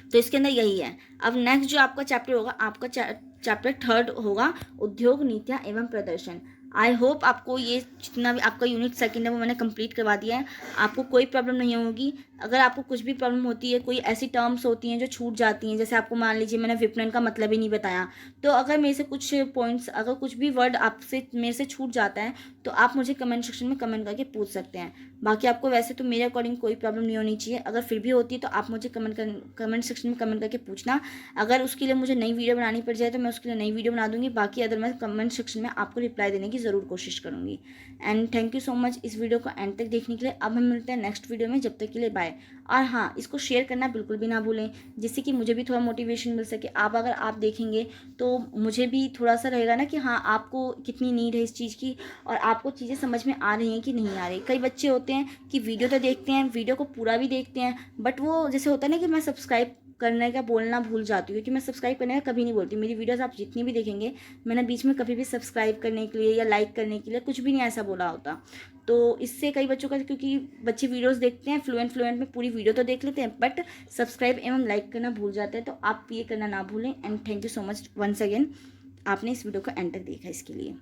S1: तो इसके अंदर यही है। अब नेक्स्ट जो आपका चैप्टर होगा, आपका चैप्टर 3 होगा उद्योग नीतियाँ एवं प्रदर्शन। आई होप आपको ये जितना भी आपका यूनिट 2 है वो मैंने कंप्लीट करवा दिया है, आपको कोई प्रॉब्लम नहीं होगी। अगर आपको कुछ भी प्रॉब्लम होती है, कोई ऐसी टर्म्स होती हैं जो छूट जाती हैं, जैसे आपको मान लीजिए मैंने विपणन का मतलब ही नहीं बताया, तो अगर मेरे से कुछ पॉइंट्स, अगर कुछ भी वर्ड आपसे मेरे से छूट जाता है तो आप मुझे कमेंट सेक्शन में कमेंट करके पूछ सकते हैं। बाकी आपको वैसे तो मेरे अकॉर्डिंग कोई प्रॉब्लम नहीं होनी चाहिए, अगर फिर भी होती है तो आप मुझे कमेंट सेक्शन में कमेंट करके पूछना। अगर उसके लिए मुझे नई वीडियो बनानी पड़ जाए तो मैं उसके लिए नई वीडियो बना दूंगी, बाकी अदर मैं कमेंट सेक्शन में आपको रिप्लाई देने की ज़रूर कोशिश करूँगी। And thank you so much इस वीडियो को एंड तक देखने के लिए। अब हम मिलते हैं नेक्स्ट वीडियो में, जब तक के लिए बाय। और हाँ, इसको शेयर करना बिल्कुल भी ना भूलें, जिससे कि मुझे भी थोड़ा मोटिवेशन मिल सके। अगर आप देखेंगे तो मुझे भी थोड़ा सा रहेगा ना कि हाँ, आपको कितनी नीड है इस चीज़ की, और आपको चीज़ें समझ में आ रही हैं कि नहीं आ रही। कई बच्चे होते हैं कि वीडियो तो देखते हैं, वीडियो को पूरा भी देखते हैं, बट वो जैसे होता है ना कि मैं सब्सक्राइब करने का बोलना भूल जाती हूँ, क्योंकि मैं सब्सक्राइब करने का कभी नहीं बोलती। मेरी वीडियोस आप जितनी भी देखेंगे, मैंने बीच में कभी भी सब्सक्राइब करने के लिए या लाइक करने के लिए कुछ भी नहीं ऐसा बोला होता। तो इससे कई बच्चों का, क्योंकि बच्चे वीडियोस देखते हैं फ्लुएंट में पूरी वीडियो तो देख लेते हैं, बट सब्सक्राइब एवं लाइक करना भूल जाते हैं। तो आप ये करना ना भूलें। And thank you so much once again, आपने इस वीडियो को एंड तक देखा इसके लिए।